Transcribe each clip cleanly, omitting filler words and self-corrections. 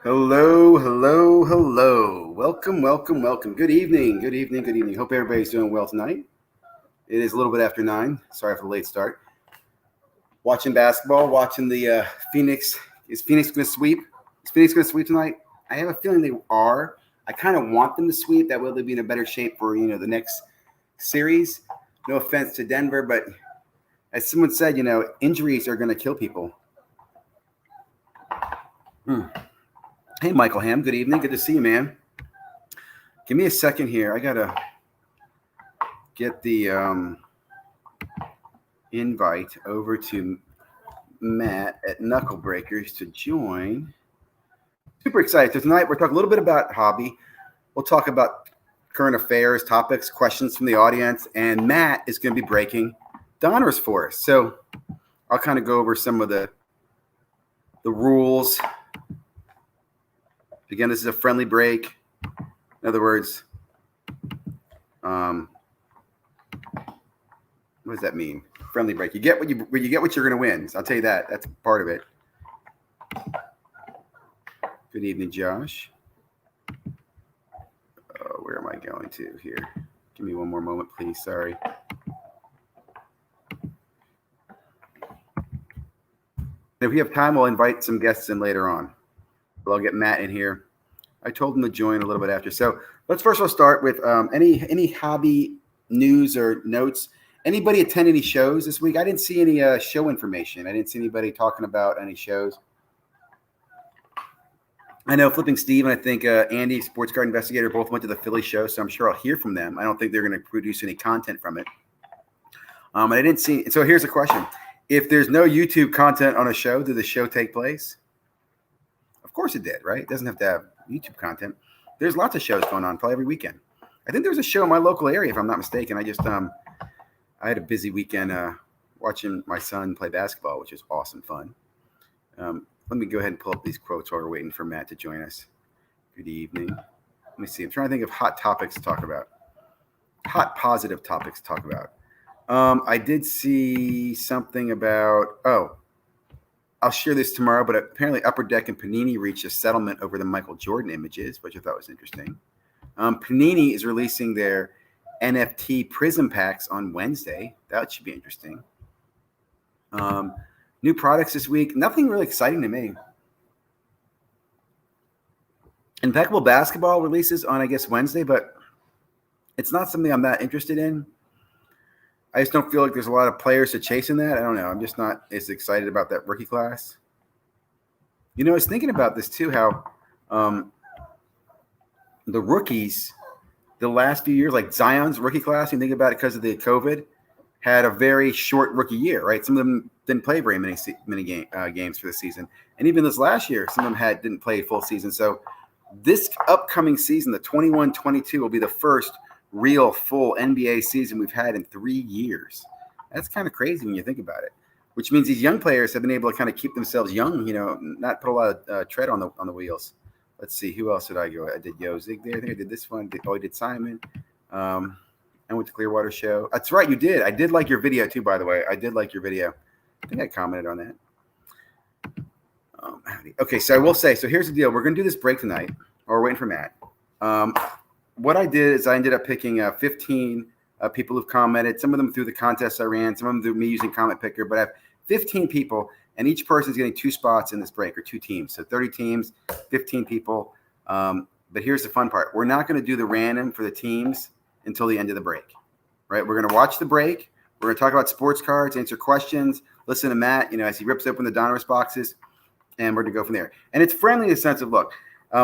Hello, hello, hello. Welcome, welcome, welcome. Good evening, good evening, good evening. Hope everybody's doing well tonight. It is a little bit after 9. Sorry for the late start. Watching basketball, watching the Phoenix. Is Phoenix going to sweep? Is Phoenix going to sweep tonight? I have a feeling they are. I kind of want them to sweep. That way they'll be in a better shape for, the next series. No offense to Denver, but as someone said, injuries are going to kill people. Hey, Michael Ham. Good evening. Good to see you, man. Give me a second here. I got to get the invite over to Matt at Knuckle Breakers to join. Super excited. So tonight we're talking a little bit about hobby. We'll talk about current affairs, topics, questions from the audience, and Matt is going to be breaking Donruss for us. So I'll kind of go over some of the rules. Again, this is a friendly break. In other words, what does that mean? Friendly break. You get what you're going to win. So I'll tell you that. That's part of it. Good evening, Josh. Where am I going to here? Give me one more moment, please. Sorry. If we have time, we'll invite some guests in later on. But I'll get Matt in here. I told him to join a little bit after. So let's first of all start with any hobby news or notes. Anybody attend any shows this week? I didn't see any show information. I didn't see anybody talking about any shows. I know Flipping Steve and I think Andy, Sports Card Investigator, both went to the Philly show, so I'm sure I'll hear from them. I don't think they're going to produce any content from it. And I didn't see. So here's a question: if there's no YouTube content on a show, did the show take place? Of course it did, right? It doesn't have to have YouTube content. There's lots of shows going on probably every weekend. I think there's a show in my local area, if I'm not mistaken. I just I had a busy weekend watching my son play basketball, which is awesome fun. Let me go ahead and pull up these quotes while we're waiting for Matt to join us. Good evening. Let me see. I'm trying to think of hot topics to talk about. Hot positive topics to talk about. I did see something about, I'll share this tomorrow, but apparently Upper Deck and Panini reached a settlement over the Michael Jordan images, which I thought was interesting. Panini is releasing their NFT Prism packs on Wednesday. That should be interesting. New products this week. Nothing really exciting to me. Impeccable Basketball releases on, I guess, Wednesday, but it's not something I'm that interested in. I just don't feel like there's a lot of players to chase in that. I don't know. I'm just not as excited about that rookie class. I was thinking about this too, how the rookies, the last few years, like Zion's rookie class, you think about it because of the COVID, had a very short rookie year, right? Some of them didn't play very many games for the season. And even this last year, some of them didn't play a full season. So this upcoming season, the 21-22, will be the first real full NBA season we've had in 3 years. That's kind of crazy when you think about it, which means these young players have been able to kind of keep themselves young, not put a lot of tread on the wheels. Let's see, who else did I go? I did Yozig there. I think I did this one. I did Simon. I went to Clearwater show. That's right, you did. I did like your video too, by the way. I did like your video. I think I commented on that. Okay, so I will say, so here's the deal. We're going to do this break tonight, or we're waiting for Matt. What I did is I ended up picking 15 people who've commented, some of them through the contest I ran, some of them through me using Comment Picker, but I have 15 people, and each person is getting 2 spots in this break, or 2 teams. So 30 teams, 15 people. But here's the fun part. We're not going to do the random for the teams until the end of the break, right? We're going to watch the break. We're going to talk about sports cards, answer questions, listen to Matt, as he rips open the Donruss boxes, and we're going to go from there. And it's friendly in the sense of, look,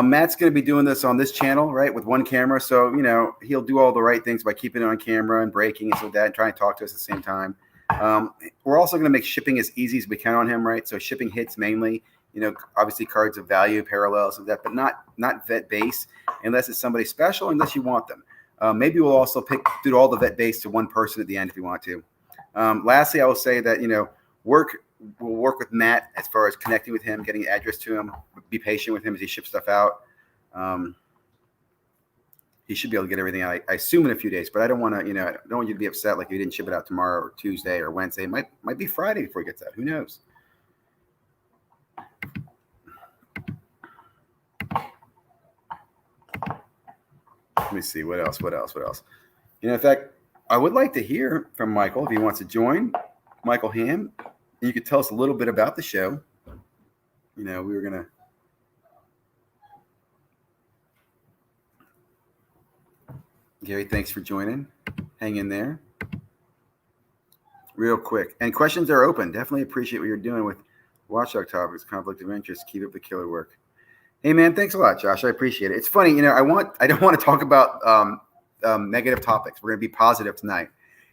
Matt's going to be doing this on this channel, right, with one camera. So, he'll do all the right things by keeping it on camera and breaking and so that and trying to talk to us at the same time. We're also going to make shipping as easy as we can on him, right? So shipping hits mainly, obviously cards of value, parallels of that, but not vet base unless it's somebody special, unless you want them. Maybe we'll also do all the vet base to one person at the end if you want to. Lastly, I will say that, we'll work with Matt as far as connecting with him, getting the address to him, be patient with him as he ships stuff out. He should be able to get everything out, I assume, in a few days, but I don't want to, I don't want you to be upset like he didn't ship it out tomorrow or Tuesday or Wednesday. It might be Friday before he gets out. Who knows? me see. What else? In fact, I would like to hear from Michael if he wants to join. Michael Ham. You could tell us a little bit about the show. We were going to. Gary, thanks for joining. Hang in there. Real quick. And questions are open. Definitely appreciate what you're doing with Watchdog Topics, conflict of interest. Keep up the killer work. Hey, man, thanks a lot, Josh. I appreciate it. It's funny, I don't want to talk about negative topics. We're going to be positive tonight.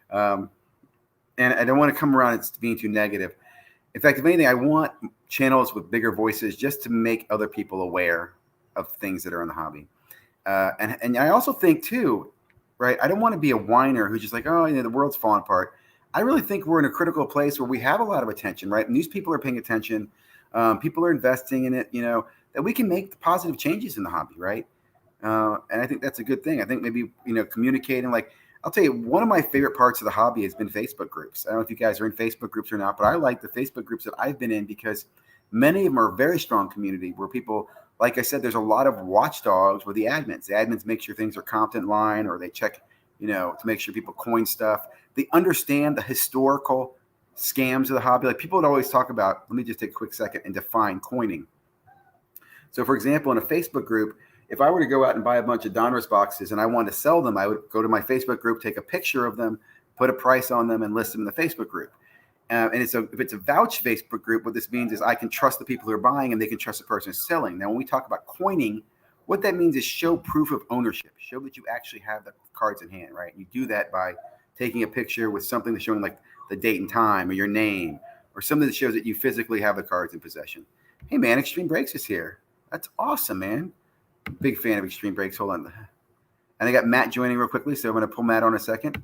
And I don't want to come around as being too negative. In fact, if anything, I want channels with bigger voices just to make other people aware of things that are in the hobby. And I also think, too, right, I don't want to be a whiner who's just like, oh, the world's falling apart. I really think we're in a critical place where we have a lot of attention, right? And these people are paying attention. People are investing in it, that we can make positive changes in the hobby, right? And I think that's a good thing. I think maybe, communicating, like, I'll tell you, one of my favorite parts of the hobby has been Facebook groups. I don't know if you guys are in Facebook groups or not, but I like the Facebook groups that I've been in because many of them are a very strong community where people, like I said, there's a lot of watchdogs with the admins. The admins make sure things are comped in line, or they check, to make sure people coin stuff. They understand the historical scams of the hobby. Like people would always talk about, let me just take a quick second and define coining. So for example, in a Facebook group, if I were to go out and buy a bunch of Donruss boxes and I wanted to sell them, I would go to my Facebook group, take a picture of them, put a price on them, and list them in the Facebook group. And if it's a vouch Facebook group, what this means is I can trust the people who are buying and they can trust the person who's selling. Now, when we talk about coining, what that means is show proof of ownership. Show that you actually have the cards in hand, right? You do that by taking a picture with something that's showing like the date and time or your name or something that shows that you physically have the cards in possession. Hey, man, Extreme Breaks is here. That's awesome, man. Big fan of Extreme Breaks. Hold on. And I got Matt joining real quickly, so I'm going to pull Matt on a second.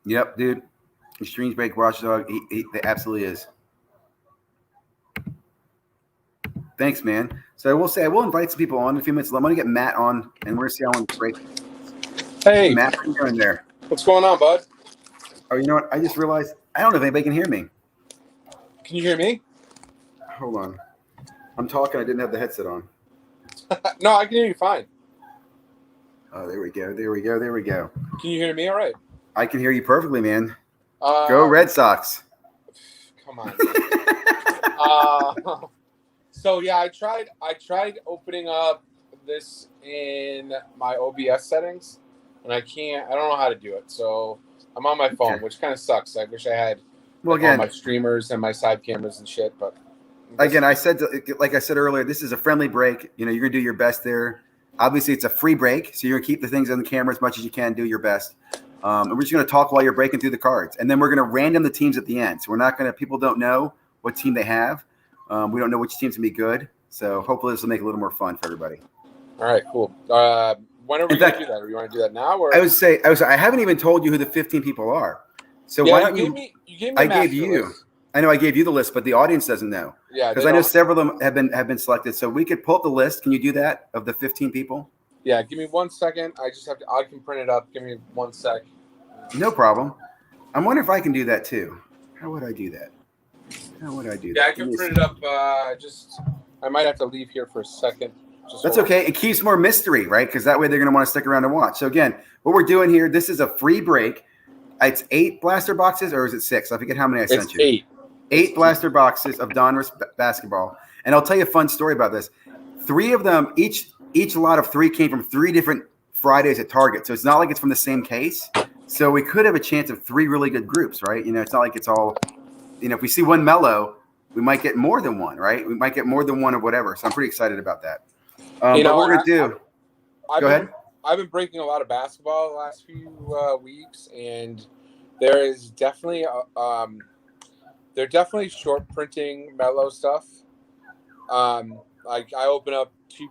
Yep, dude. Extreme Break Watchdog. He absolutely is. Thanks, man. So I will say I will invite some people on in a few minutes. I'm going to get Matt on, and we're going to see how long it's break. Hey, Matt, how you doing there? What's going on, bud? Oh, you know what? I just realized I don't know if anybody can hear me. Can you hear me? Hold on. I'm talking. I didn't have the headset on. No, I can hear you fine. Oh, there we go. Can you hear me all right? I can hear you perfectly, man. Go Red Sox. Come on. So yeah, I tried opening up this in my OBS settings, and I don't know how to do it. So I'm on my phone, which kind of sucks. I wish I had all my streamers and my side cameras and shit. But again, like I said earlier, this is a friendly break. You're gonna do your best there. Obviously, it's a free break, so you're gonna keep the things on the camera as much as you can. Do your best. And we're just gonna talk while you're breaking through the cards, and then we're gonna random the teams at the end. So we're not gonna. People don't know what team they have. We don't know which team's gonna be good. So hopefully this will make it a little more fun for everybody. All right, cool. When are we going to do that? Or you want to do that now? Or? I would say I haven't even told you who the 15 people are. So why don't you? You gave me I gave you. List. I know I gave you the list, but the audience doesn't know. Yeah, because I know several of them have been selected. So we could pull up the list. Can you do that of the 15 people? Yeah, give me 1 second. I can print it up. Give me 1 sec. No problem. I'm wondering if I can do that too. How would I do that? Yeah, I can print it up. I might have to leave here for a second. That's okay. It keeps more mystery, right? Because that way they're going to want to stick around and watch. So again, what we're doing here, this is a free break. It's 8 blaster boxes, or is it 6? I forget how many I sent you. 8. 8 blaster boxes of Donruss basketball. And I'll tell you a fun story about this. 3 of them, each lot of 3 came from 3 different Fridays at Target. So it's not like it's from the same case. So we could have a chance of 3 really good groups, right? It's not like it's all, if we see one mellow, we might get more than one, right? We might get more than one of whatever. So I'm pretty excited about that. But what we're going to do. Go ahead. I've been breaking a lot of basketball the last few weeks, and there is definitely they're definitely short printing mellow stuff. Like I open up 2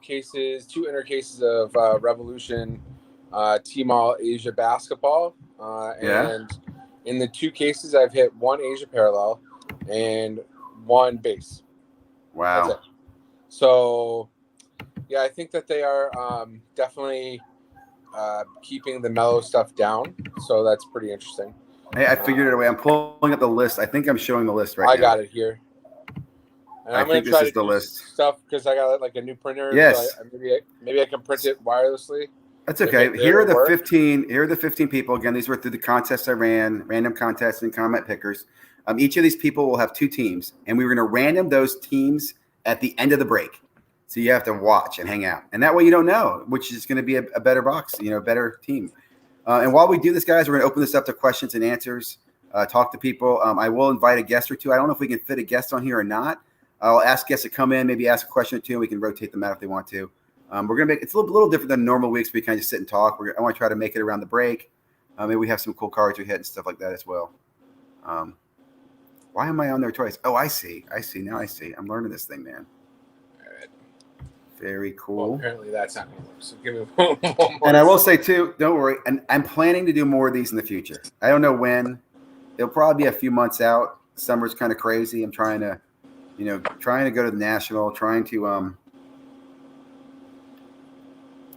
inner cases of Revolution T-Mall Asia basketball, and in the 2 cases I've hit 1 Asia parallel and 1 base. Wow. That's it. So yeah, I think that they are definitely keeping the mellow stuff down. So that's pretty interesting. Hey, I figured it away. I'm pulling up the list. I think I'm showing the list right now. I got it here. And I I'm gonna think this try is to the do list. stuff because I got like a new printer. Yes. So maybe I can print it wirelessly. That's okay. It'll Here are the work. 15. Here are the 15 people. Again, these were through the contests I ran, random contests and comment pickers. Each of these people will have 2 teams, and we were going to random those teams at the end of the break. So you have to watch and hang out, and that way you don't know which is going to be a better box, a better team. And while we do this, guys, we're going to open this up to questions and answers. Talk to people. I will invite a guest or two. I don't know if we can fit a guest on here or not. I'll ask guests to come in, maybe ask a question or two, and we can rotate them out if they want to. We're gonna make it's a little different than normal weeks. We kind of just sit and talk. I want to try to make it around the break. Maybe we have some cool cards we hit and stuff like that as well. Why am I on there twice? Oh, I see. Now I see. I'm learning this thing, man. All right. Very cool. Well, apparently that's not going to work. So give me one more. And I will say too, don't worry. And I'm planning to do more of these in the future. I don't know when. It'll probably be a few months out. Summer's kind of crazy. I'm trying to, trying to go to the national. Trying to.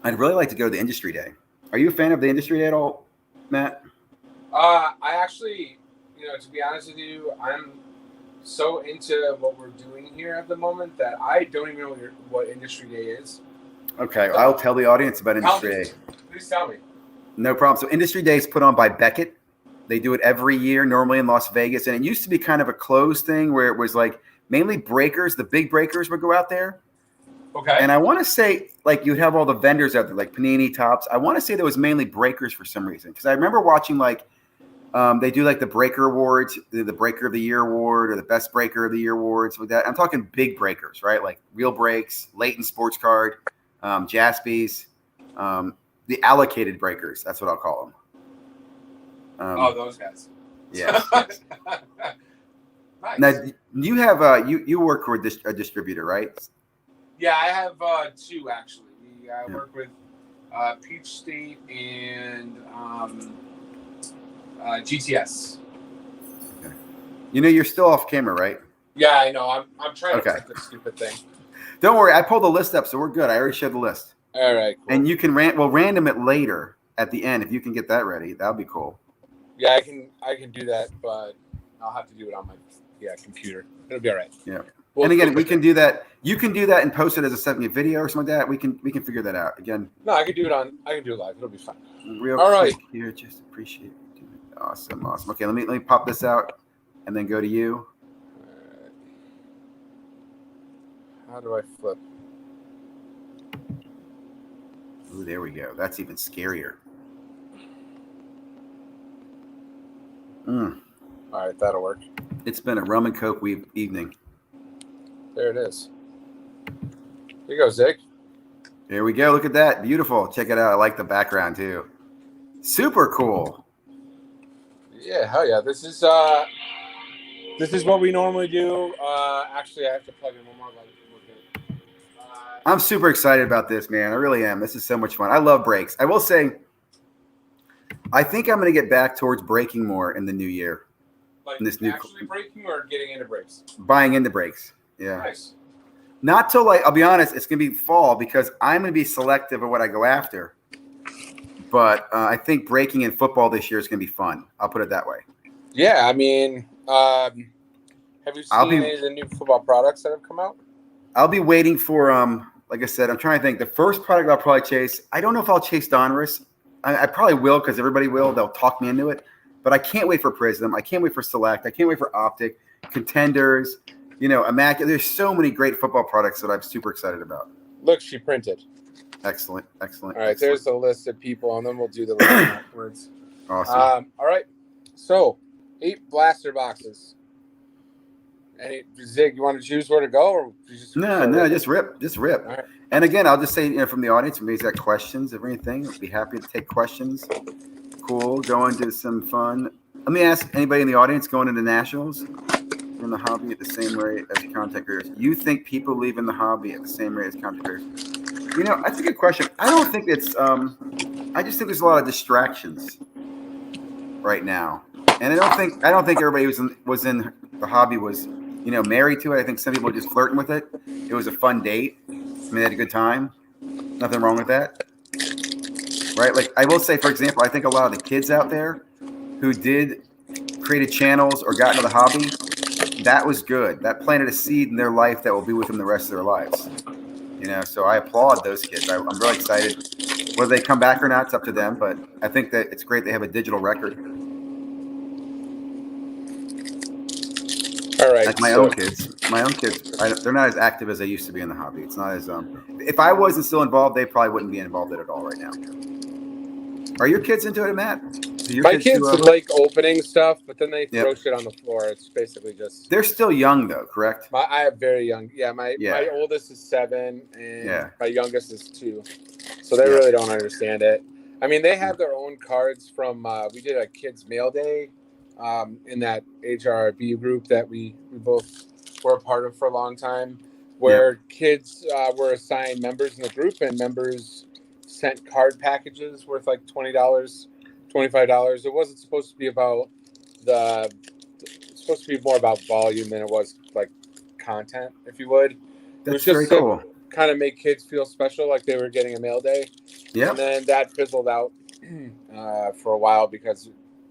I'd really like to go to the industry day. Are you a fan of the industry day at all, Matt? I actually, to be honest with you, I'm so into what we're doing here at the moment that I don't even know what industry day is. Okay, I'll tell the audience about industry day. Please tell me. No problem. So industry day is put on by Beckett. They do it every year, normally in Las Vegas. And it used to be kind of a closed thing where it was like mainly breakers. The big breakers would go out there. Okay. And I want to say, like, you'd have all the vendors out there, like Panini, Tops. I want to say there was mainly breakers for some reason. Because I remember watching, like, they do, like, the Breaker Awards, the Breaker of the Year Award or the Best Breaker of the Year Awards. With that. I'm talking big breakers, right? Like Real Breaks, Leighton Sports Card, Jaspy's, the allocated breakers. That's what I'll call them. Those guys. Yeah. Nice. Now, you have you work with a distributor, right? Yeah, I have 2 actually. I work with Peach State and GTS. Okay. You're still off camera, right? Yeah, I know. I'm trying to print this stupid thing. Don't worry, I pulled the list up, so we're good. I already showed the list. All right, cool. And you can random it later at the end if you can get that ready. That'll be cool. Yeah, I can do that, but I'll have to do it on my computer. It'll be all right. Yeah. And again, we can do that. You can do that and post it as a 7-minute video or something like that. We can figure that out. Again. No, I can do it live. It'll be fine. Real all quick right. Here, just appreciate it. Awesome. Okay, let me pop this out and then go to you. All right. How do I flip? Ooh, there we go. That's even scarier. All right, that'll work. It's been a rum and coke evening. There it is. Here you go, Zig. There we go. Look at that. Beautiful. Check it out. I like the background too. Super cool. Yeah, hell yeah. This is what we normally do. Actually, I have to plug in one more light. I'm super excited about this, man. I really am. This is so much fun. I love breaks. I will say, I think I'm going to get back towards breaking more in the new year. Like in this new actually breaking or getting into breaks? Buying into breaks. Yeah. Nice. Not till I'll be honest, it's going to be fall because I'm going to be selective of what I go after. But I think breaking in football this year is going to be fun. I'll put it that way. Yeah, I mean, have you seen any of the new football products that have come out? I'll be waiting for, like I said, I'm trying to think. The first product I'll probably chase, I don't know if I'll chase Donruss. I probably will because everybody will. They'll talk me into it. But I can't wait for Prism. I can't wait for Select. I can't wait for Optic, Contenders, Immaculate. There's so many great football products that I'm super excited about. Look, she printed. Excellent. All right, there's the list of people, and then we'll do the list afterwards. Awesome. All right, so 8 blaster boxes. Zig, you want to choose where to go, or just just rip. All right. And again, I'll just say, from the audience, if anybody's got questions or anything, I'd be happy to take questions. Cool. Go into some fun. Let me ask anybody in the audience going into nationals in the hobby at the same rate as content creators. You think people leaving the hobby at the same rate as content creators? That's a good question. I don't think it's. I just think there's a lot of distractions right now, and I don't think everybody was in the hobby was married to it. I think some people are just flirting with it. It was a fun date. I mean, they had a good time. Nothing wrong with that. Right? Like I will say, for example, I think a lot of the kids out there who did created channels or got into the hobby, that was good. That planted a seed in their life that will be with them the rest of their lives. So I applaud those kids. I'm really excited. Whether they come back or not, it's up to them. But I think that it's great they have a digital record. All right. Like my own kids, they're not as active as they used to be in the hobby. It's not as if I wasn't still involved, they probably wouldn't be involved in it at all right now. Are your kids into it, Matt? My kids like opening stuff, but then they throw shit on the floor. It's basically just. They're still young though, correct? I have very young. Yeah, my oldest is 7, and my youngest is 2. So they really don't understand it. I mean, they have their own cards from. We did a kids mail day, in that HRB group that we both were a part of for a long time, where kids were assigned members in the group, and members sent card packages worth like $20, $25. It wasn't supposed to be about it's supposed to be more about volume than it was like content, if you would. That's very cool. Kind of make kids feel special, like they were getting a mail day. Yeah. And then that fizzled out for a while because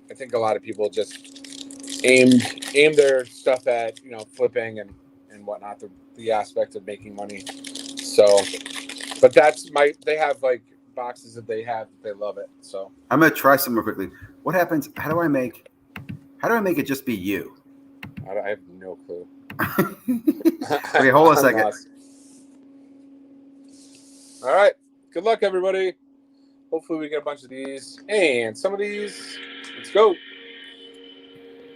I think a lot of people just aimed their stuff at flipping and whatnot, the aspect of making money. So, but they have like boxes that they love it. So I'm gonna try some real quickly. What happens? How do I make it just be you? I have no clue. Okay, hold on a second. Lost. All right. Good luck, everybody. Hopefully we get a bunch of these and some of these. Let's go.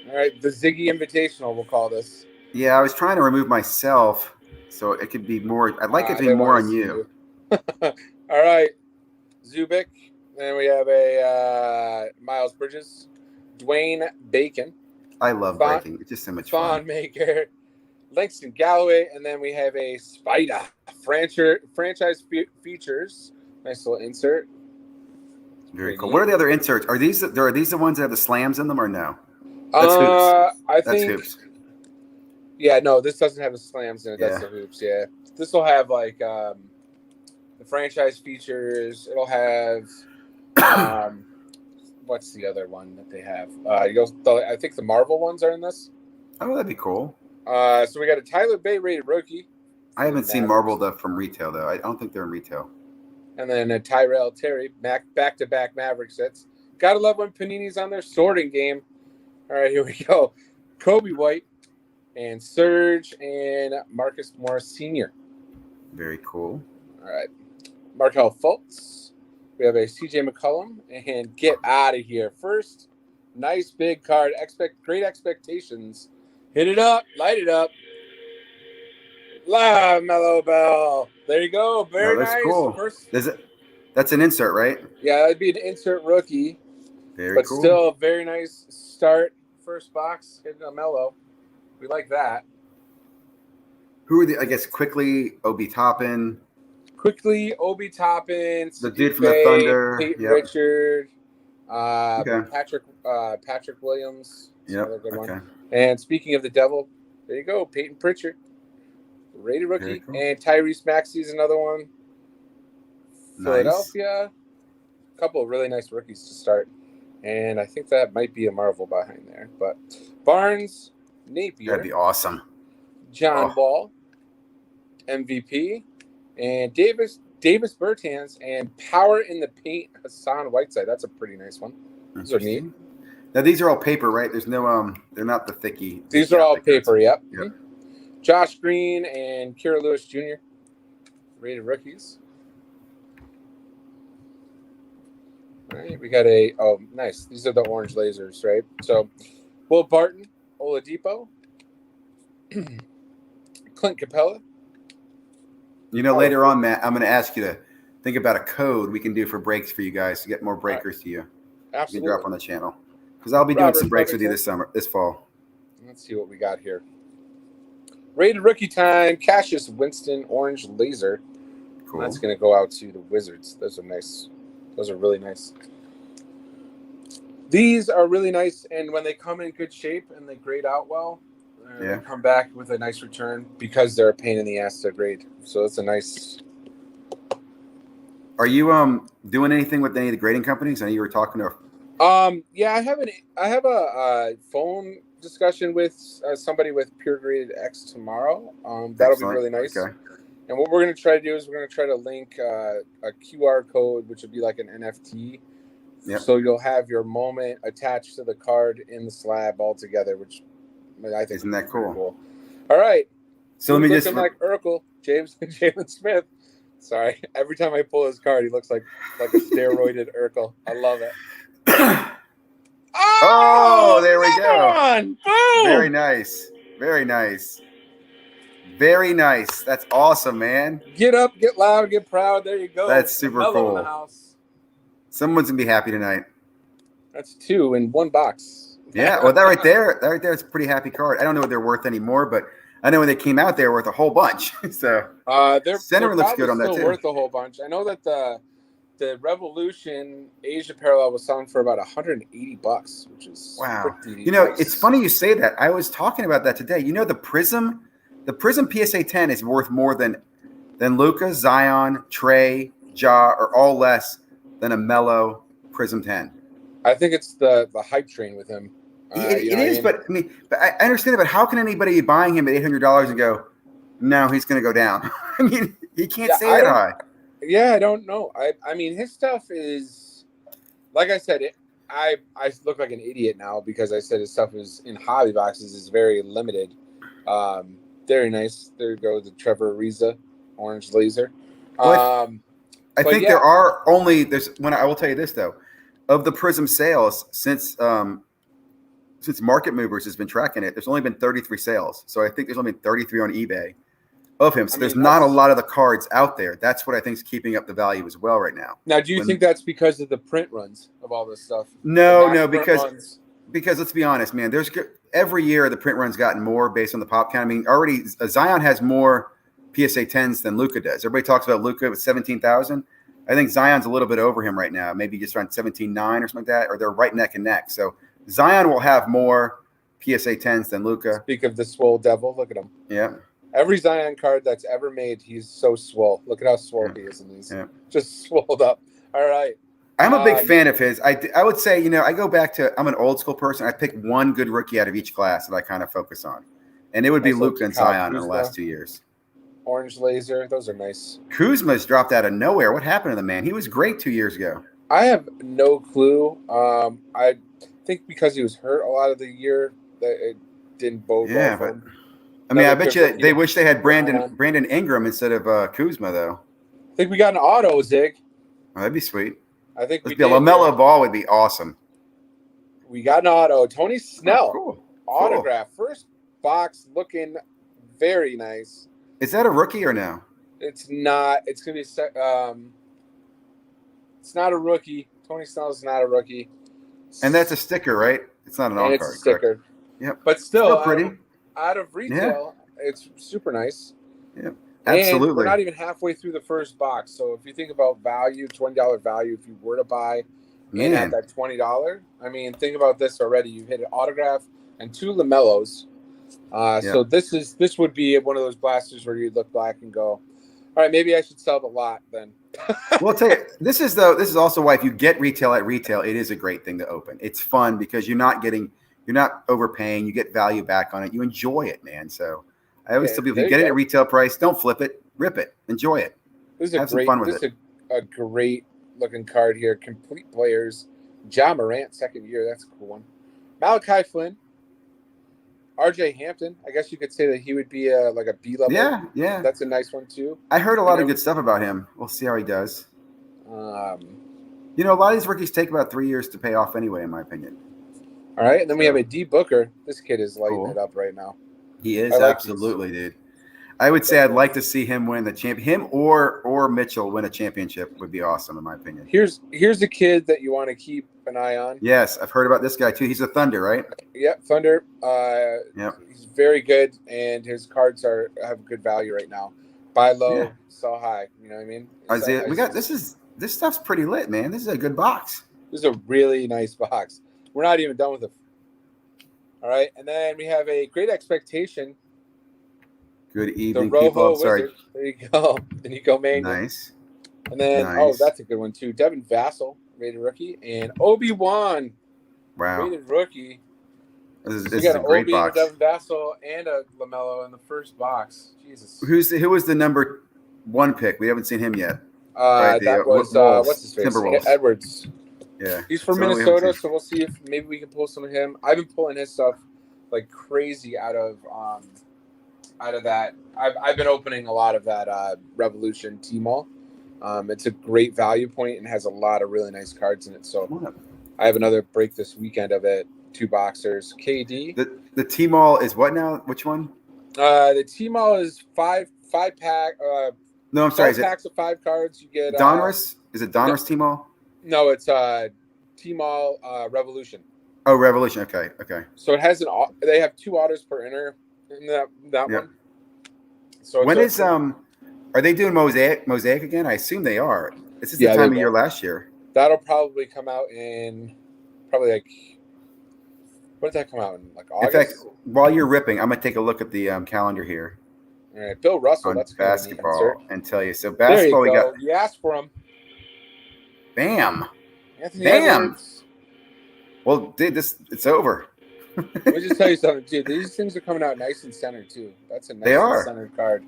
All right, the Ziggy Invitational, we'll call this. Yeah, I was trying to remove myself so it could be more. I'd like it to be more on you. All right, Zubik. Then we have a Miles Bridges, Dwayne Bacon. I love breaking. It's just so much fun. Fawn Maker, Langston Galloway, and then we have a Spider franchise features. Nice little insert. Very cool. What are the other inserts? Are these the ones that have the slams in them or no? That's hoops. That's hoops. Yeah, no, this doesn't have the slams in it. That's the hoops. Yeah, this will have like the franchise features. It'll have what's the other one that they have? I think the Marvel ones are in this. Oh, that'd be cool. So we got a Tyler Bay rated rookie. I haven't seen Marvel stuff from retail though. I don't think they're in retail. And then a Tyrell Terry back-to-back Maverick sets. Gotta love when Panini's on their sorting game. All right, here we go. Kobe White and Serge and Marcus Morris Sr. Very cool. All right. Markel Fultz. We have a CJ McCollum. And get out of here. First, nice big card. Great expectations. Hit it up. Light it up. La Mellow Bell. There you go. Very nice. Cool. That's an insert, right? Yeah, that'd be an insert rookie. Very cool. But still a very nice start. First box, hitting a mellow. We like that. Who are Quickly, Obi Toppin. Obi Toppin. The dude from the Thunder. Peyton Richard. Patrick Williams. Another good one. And speaking of the devil, there you go. Peyton Pritchard. Rated rookie. Cool. And Tyrese Maxey's another one. Philadelphia. A couple of really nice rookies to start. And I think that might be a Marvel behind there. But Barnes, Napier. That'd be awesome. John Wall, MVP, and Davis Bertans, and Power in the Paint, Hassan Whiteside. That's a pretty nice one. Those are neat. Now, these are all paper, right? There's no, they're not the thicky. These are all paper, yep. Mm-hmm. Josh Green and Kira Lewis Jr., rated rookies. All right, we got nice. These are the orange lasers, right? So, Will Barton, Oladipo, Clint Capella. Later on, Matt, I'm going to ask you to think about a code we can do for breaks for you guys to get more breakers to you. Absolutely. You can drop on the channel. Because I'll be doing some breaks with you this fall. Let's see what we got here. Rated rookie time, Cassius Winston, orange laser. Cool. That's going to go out to the Wizards. Those are nice. Those are really nice. These are really nice, and when they come in good shape and they grade out well, they come back with a nice return because they're a pain in the ass to grade. So it's a nice. Are you doing anything with any of the grading companies? I know you were talking to. Yeah, I have a phone discussion with somebody with Pure Graded X tomorrow. That'll be Excellent. really nice. Okay. And what we're going to try to do is we're going to try to link a QR code, which would be like an NFT. Yep. So you'll have your moment attached to the card in the slab all together, which I think Isn't that cool? All right. So let me just looking like Urkel, Jalen Smith. Sorry, every time I pull his card, he looks like a steroided Urkel. I love it. Oh, there we go. One. Boom. Very nice. Very nice. Very nice. That's awesome, man. Get up, get loud, get proud. There you go. That's super cool. In the house. Someone's gonna be happy tonight. That's 2 in 1 box. Yeah, well, that right there is a pretty happy card. I don't know what they're worth anymore, but I know when they came out, they were worth a whole bunch. So they're looks good on that still too. Worth a whole bunch. I know that the Revolution Asia parallel was selling for about $180, which is wow. pretty You know, nice. it's funny you say that. I was talking about that today. You know, the Prism PSA 10 is worth more than Luka, Zion, Trey, Ja are all less than a Melo Prism 10. I think it's the hype train with him. It is, but I understand it. But how can anybody be buying him at $800 and go, no, he's going to go down? I mean, he can't stay that high. Yeah, I don't know. I mean, his stuff is, like I said, I look like an idiot now because I said his stuff is in hobby boxes is very limited. Very nice. There you go, the Trevor Ariza orange laser. I think there are only I will tell you this though, of the Prism sales since Market Movers has been tracking it, there's only been 33 sales. So I think there's only been 33 on eBay of him. So there's not a lot of the cards out there. That's what I think is keeping up the value as well right now. Now, do you think that's because of the print runs of all this stuff? No, because let's be honest, man. Every year the print run's gotten more based on the pop count. I mean, already Zion has more PSA 10s than Luka does. Everybody talks about Luka with 17,000. I think Zion's a little bit over him right now, maybe just around 17.9 or something like that, or they're right neck and neck. So Zion will have more PSA 10s than Luka. Speak of the swole devil, look at him. Yeah. Every Zion card that's ever made, he's so swole. Look at how swole he is in these. Yeah. Just swolled up. All right. I'm a big fan of his. I would say, I go back to, I'm an old school person. I pick one good rookie out of each class that I kind of focus on. And it would be Luka and Zion in the last 2 years. Orange laser. Those are nice. Kuzma's dropped out of nowhere. What happened to the man? He was great 2 years ago. I have no clue. I think because he was hurt a lot of the year, that it didn't bode well for him. I mean, I bet you they wish they had Brandon Ingram instead of Kuzma, though. I think we got an auto, Zig. Oh, that'd be sweet. I think a LaMelo Ball would be awesome. We got an auto. Tony Snell. Cool. Autograph. First box looking very nice. Is that a rookie or no? It's not. It's going to be it's not a rookie. Tony Snell's not a rookie. And that's a sticker, right? It's not an on-card. It's a sticker. Correct? Yep. But still pretty. Out of retail, it's super nice. Yep. Absolutely. And we're not even halfway through the first box. So if you think about value, $20 value, if you were to buy and at that $20, I mean, think about this already. You hit an autograph and 2 LaMelos. So this would be one of those blasters where you look back and go, all right, maybe I should sell the lot then. Well, I'll tell you, this is also why if you get retail at retail, it is a great thing to open. It's fun because you're not overpaying. You get value back on it. You enjoy it, man. So I always tell people, if you get it at retail price, don't flip it, rip it, enjoy it. Have some fun with it. A great looking card here. Complete players. Ja Morant, second year. That's a cool one. Malachi Flynn. RJ Hampton. I guess you could say that he would be like a B level. Yeah. That's a nice one too. I heard a lot of good stuff about him. We'll see how he does. A lot of these rookies take about 3 years to pay off anyway, in my opinion. All right, and then we have a D Booker. This kid is lighting it up right now. He is absolutely, dude. I would say I'd like to see him win the him or Mitchell win a championship would be awesome, in my opinion. Here's a kid that you want to keep an eye on. Yes, I've heard about this guy too. He's a Thunder, right? Yep, Thunder. Yep. He's very good, and his cards have good value right now. Buy low, sell high. You know what I mean? Isaiah, this stuff's pretty lit, man. This is a good box. This is a really nice box. We're not even done with it. All right, and then we have a great expectation. Good evening, the Rojo people. Sorry. Wizard. There you go. Then you go, man. Nice. And then, that's a good one too. Devin Vassell, rated rookie, and Obi-Wan, rated rookie. This We is got a an great Obi and a box. Devin Vassell and a LaMelo in the first box. Jesus. Who was the number 1 pick? We haven't seen him yet. Right, the That was Wolves, what's his face? Timberwolves. Edwards. Yeah, He's from someone we haven't Minnesota, seen. so we'll see if maybe we can pull some of him. I've been pulling his stuff like crazy out of that. I've been opening a lot of that Revolution T-Mall. It's a great value point and has a lot of really nice cards in it. So Come on up. I have another break this weekend of it. 2 boxers. KD. The T-Mall is what now? Which one? The T-Mall is five pack. No, I'm sorry. 12 Is it packs of 5 cards. You get Donruss? Is it no, Donruss T-Mall? no, it's T-Mall Revolution. Oh, Revolution. Okay. So it has they have 2 autos per inner in that Yep. one. So When is are they doing mosaic again? I assume they are. This is the time of year last year. That'll probably come out in probably like, what did that come out in, like August? In fact, while you're ripping, I'm gonna take a look at the calendar here All right, Bill Russell. on That's kind of basketball and tell you. So there basketball, you we go. got You asked for him, bam. Anthony Bam. Edwards. Well, dude, it's over. Let me just tell you something, too. These things are coming out nice and centered, too. That's a nice They are. and centered card.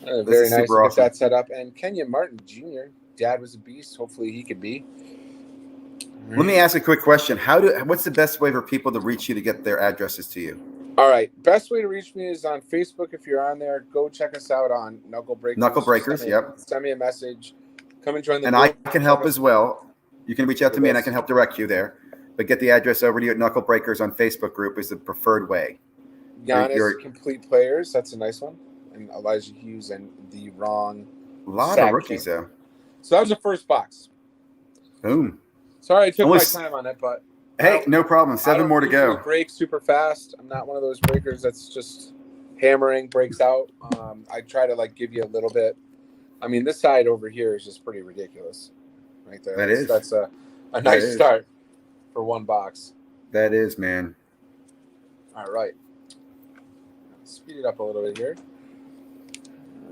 This Very is nice super to get awesome. that set up. And Kenyon Martin Jr., dad was a beast. Hopefully he could be. Let me ask a quick question. What's the best way for people to reach you to get their addresses to you? All right. Best way to reach me is on Facebook. If you're on there, go check us out on Knuckle Breakers. Knuckle Breakers, yep. Send me a message. Come and join the And group. I can help as well. You can reach out to me and I can help direct you there. But get the address over to you at Knuckle Breakers on Facebook group is the preferred way. Giannis Complete Players. That's a nice one. And Elijah Hughes and the wrong. A lot of rookies, though. So that was the first box. Boom. Sorry I took my time on it, but hey, no problem. 7 more to go. Break super fast. I'm not one of those breakers that's just hammering, breaks out. I try to like give you a little bit. I mean, this side over here is just pretty ridiculous, right there. That's a nice start for 1 box. That is, man. All right. Speed it up a little bit here.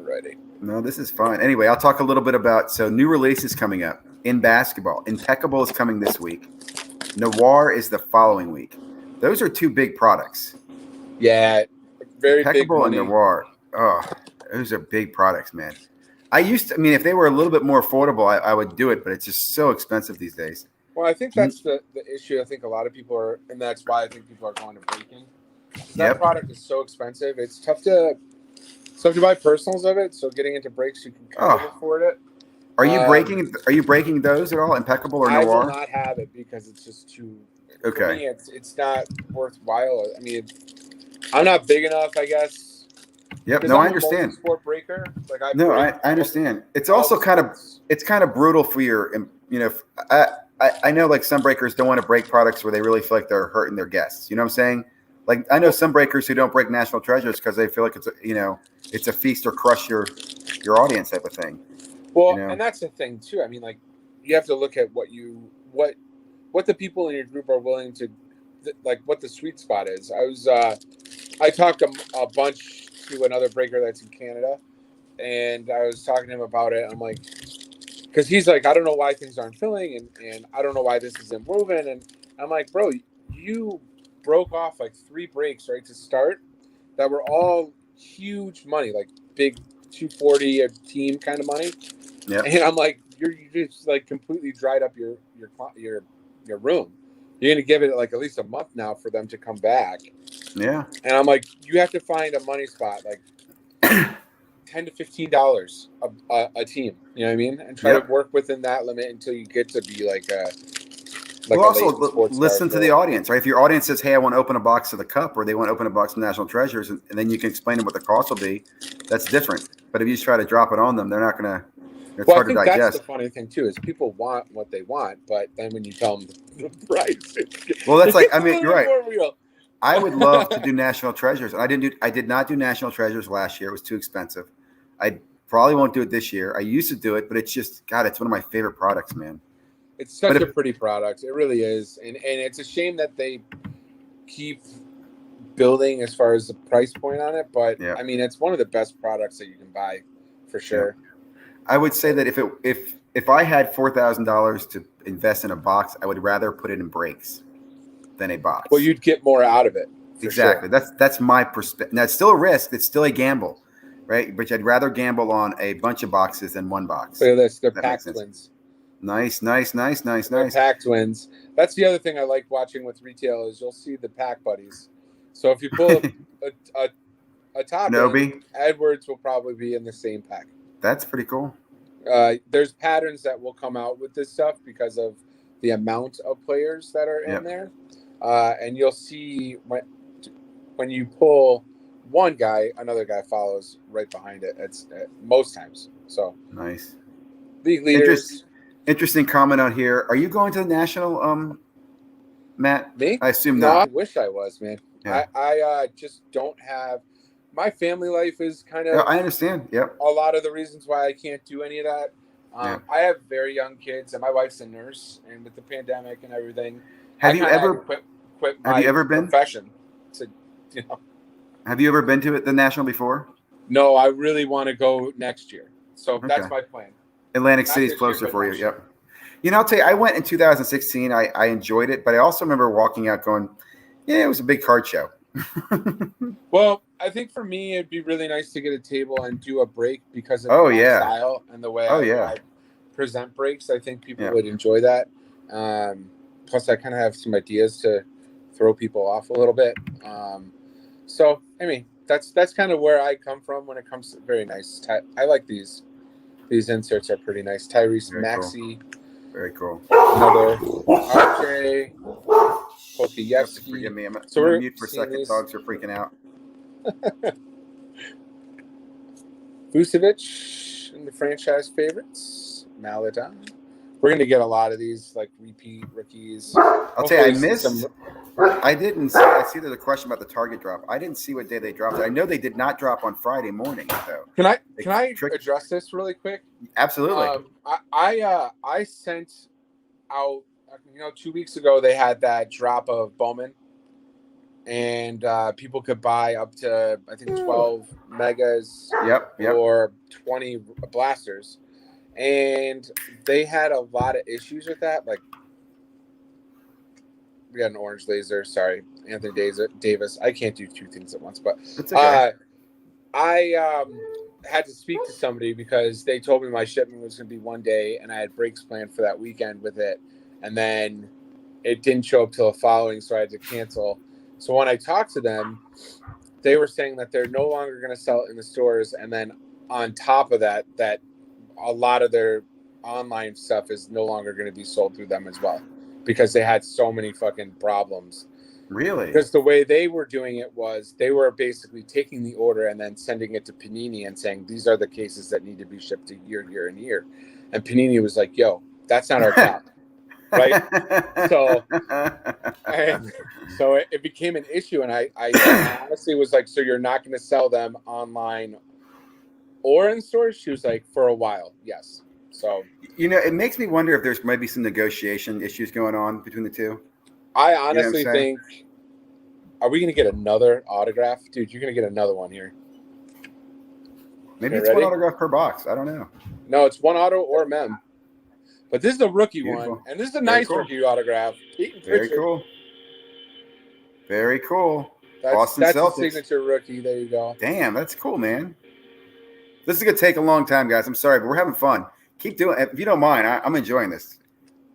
Alrighty. No, this is fine. Anyway, I'll talk a little bit about new releases coming up in basketball. Impeccable is coming this week. Noir is the following week. Those are 2 big products. Yeah, very Impeccable big and Noir. Oh, those are big products, man. If they were a little bit more affordable, I would do it, but it's just so expensive these days. Well, I think that's the issue. I think a lot of people are, and that's why I think people are going to breaking. That product is so expensive. It's tough to buy personals of it. So getting into breaks, you can kind of afford it. Are you breaking? Are you breaking those at all? Impeccable or Noir? I will not have it because it's just too. Okay. For me, it's not worthwhile. I mean, I'm not big enough, I guess. Yep. No, I understand. Sport breaker. Like I understand. It's also kind of brutal for your. I know like some breakers don't want to break products where they really feel like they're hurting their guests. You know what I'm saying? Like I know some breakers who don't break national treasures because they feel like it's a feast or crush your audience type of thing. Well, and that's the thing too. I mean, like you have to look at what the people in your group are willing to, like what the sweet spot is. I talked a bunch to another breaker that's in Canada, and I was talking to him about it. I'm like, because he's like, I don't know why things aren't filling, and I don't know why this isn't moving. And I'm like, bro, you broke off like 3 breaks right to start that were all huge money, like big 240 a team kind of money. Yeah. And I'm like, you just like completely dried up your room. You're gonna give it like at least a month now for them to come back. Yeah. And I'm like, you have to find a money spot like $10 to $15 a team. You know what I mean? And try to work within that limit until you get to be like a. Like also listen to the audience, right? If your audience says, "Hey, I want to open a box of the cup," or they want to open a box of National Treasures, and then you can explain them what the cost will be. That's different. But if you just try to drop it on them, they're not going to. It's hard to digest. That's the funny thing too is people want what they want, but then when you tell them the price, well, that's like you're right. I would love to do National Treasures, and I did not do National Treasures last year. It was too expensive. I probably won't do it this year. I used to do it, but it's just it's one of my favorite products, man. It's such a pretty product. It really is. And it's a shame that they keep building as far as the price point on it. But, I mean, it's one of the best products that you can buy for sure. Yeah. I would say that if I had $4,000 to invest in a box, I would rather put it in breaks. than a box. Well, you'd get more out of it. Exactly. Sure. That's my perspective. Now, it's still a risk. It's still a gamble, right? But I'd rather gamble on a bunch of boxes than one box. Look at this. They're That pack makes sense. twins. Nice. They're pack twins. That's the other thing I like watching with retail is you'll see the pack buddies. So if you pull a top in, Edwards will probably be in the same pack. That's pretty cool. There's patterns that will come out with this stuff because of the amount of players that are in there. And you'll see when you pull one guy, another guy follows right behind it. It's most times. So nice. League leaders. Interesting comment out here. Are you going to the national, Matt? Me? I assume no, not. I wish I was, man. Yeah. I just don't have. My family life is kind of. Yeah, I understand. Yep. A lot of the reasons why I can't do any of that. I have very young kids, and my wife's a nurse, and with the pandemic and everything, have you ever quit my profession? To, Have you ever been to the national before? No, I really want to go next year. So that's my plan. Atlantic City's closer for you. Yep. I'll tell you, I went in 2016. I enjoyed it, but I also remember walking out going, yeah, it was a big card show. Well, I think for me, it'd be really nice to get a table and do a break because of my style and the way I present breaks. I think people would enjoy that. Plus, I kind of have some ideas to throw people off a little bit. So, I mean, that's kind of where I come from when it comes to very nice. I like these. These inserts are pretty nice. Tyrese Maxey. Cool. Very cool. Another RJ. Pokievsky. Forgive me. I'm going to mute for a second. Dogs are freaking out. Vucevic and the franchise favorites. Maladon. We're going to get a lot of these, like repeat rookies. I'll tell you, I missed. I didn't see. I see there's a question about the Target drop. I didn't see what day they dropped it. I know they did not drop on Friday morning, though. Can I address this really quick? Absolutely. I sent out. 2 weeks ago they had that drop of Bowman, and people could buy up to I think 12 megas. Yep. Or 20 blasters. And they had a lot of issues with that. Like, we got an orange laser. Sorry, Anthony Davis. I can't do two things at once. But that's okay. I had to speak to somebody because they told me my shipment was going to be one day, and I had breaks planned for that weekend with it. And then it didn't show up till the following, so I had to cancel. So when I talked to them, they were saying that they're no longer going to sell it in the stores. And then on top of that a lot of their online stuff is no longer going to be sold through them as well because they had so many fucking problems. Really? Because the way they were doing it was they were basically taking the order and then sending it to Panini and saying, these are the cases that need to be shipped to year and year. And Panini was like, yo, that's not our job. Right? So it became an issue. And I honestly was like, so you're not going to sell them online or in stores? She was like, for a while, yes. So it makes me wonder if there's maybe some negotiation issues going on between the two. I honestly think, are we going to get another autograph? Dude, you're going to get another one here. Maybe it's one autograph per box. I don't know. No, it's one auto or mem. But this is a rookie one, and this is a nice rookie autograph. Very cool. Very cool. That's a signature rookie. There you go. Damn, that's cool, man. This is going to take a long time, guys. I'm sorry, but we're having fun. Keep doing it. If you don't mind, I'm enjoying this.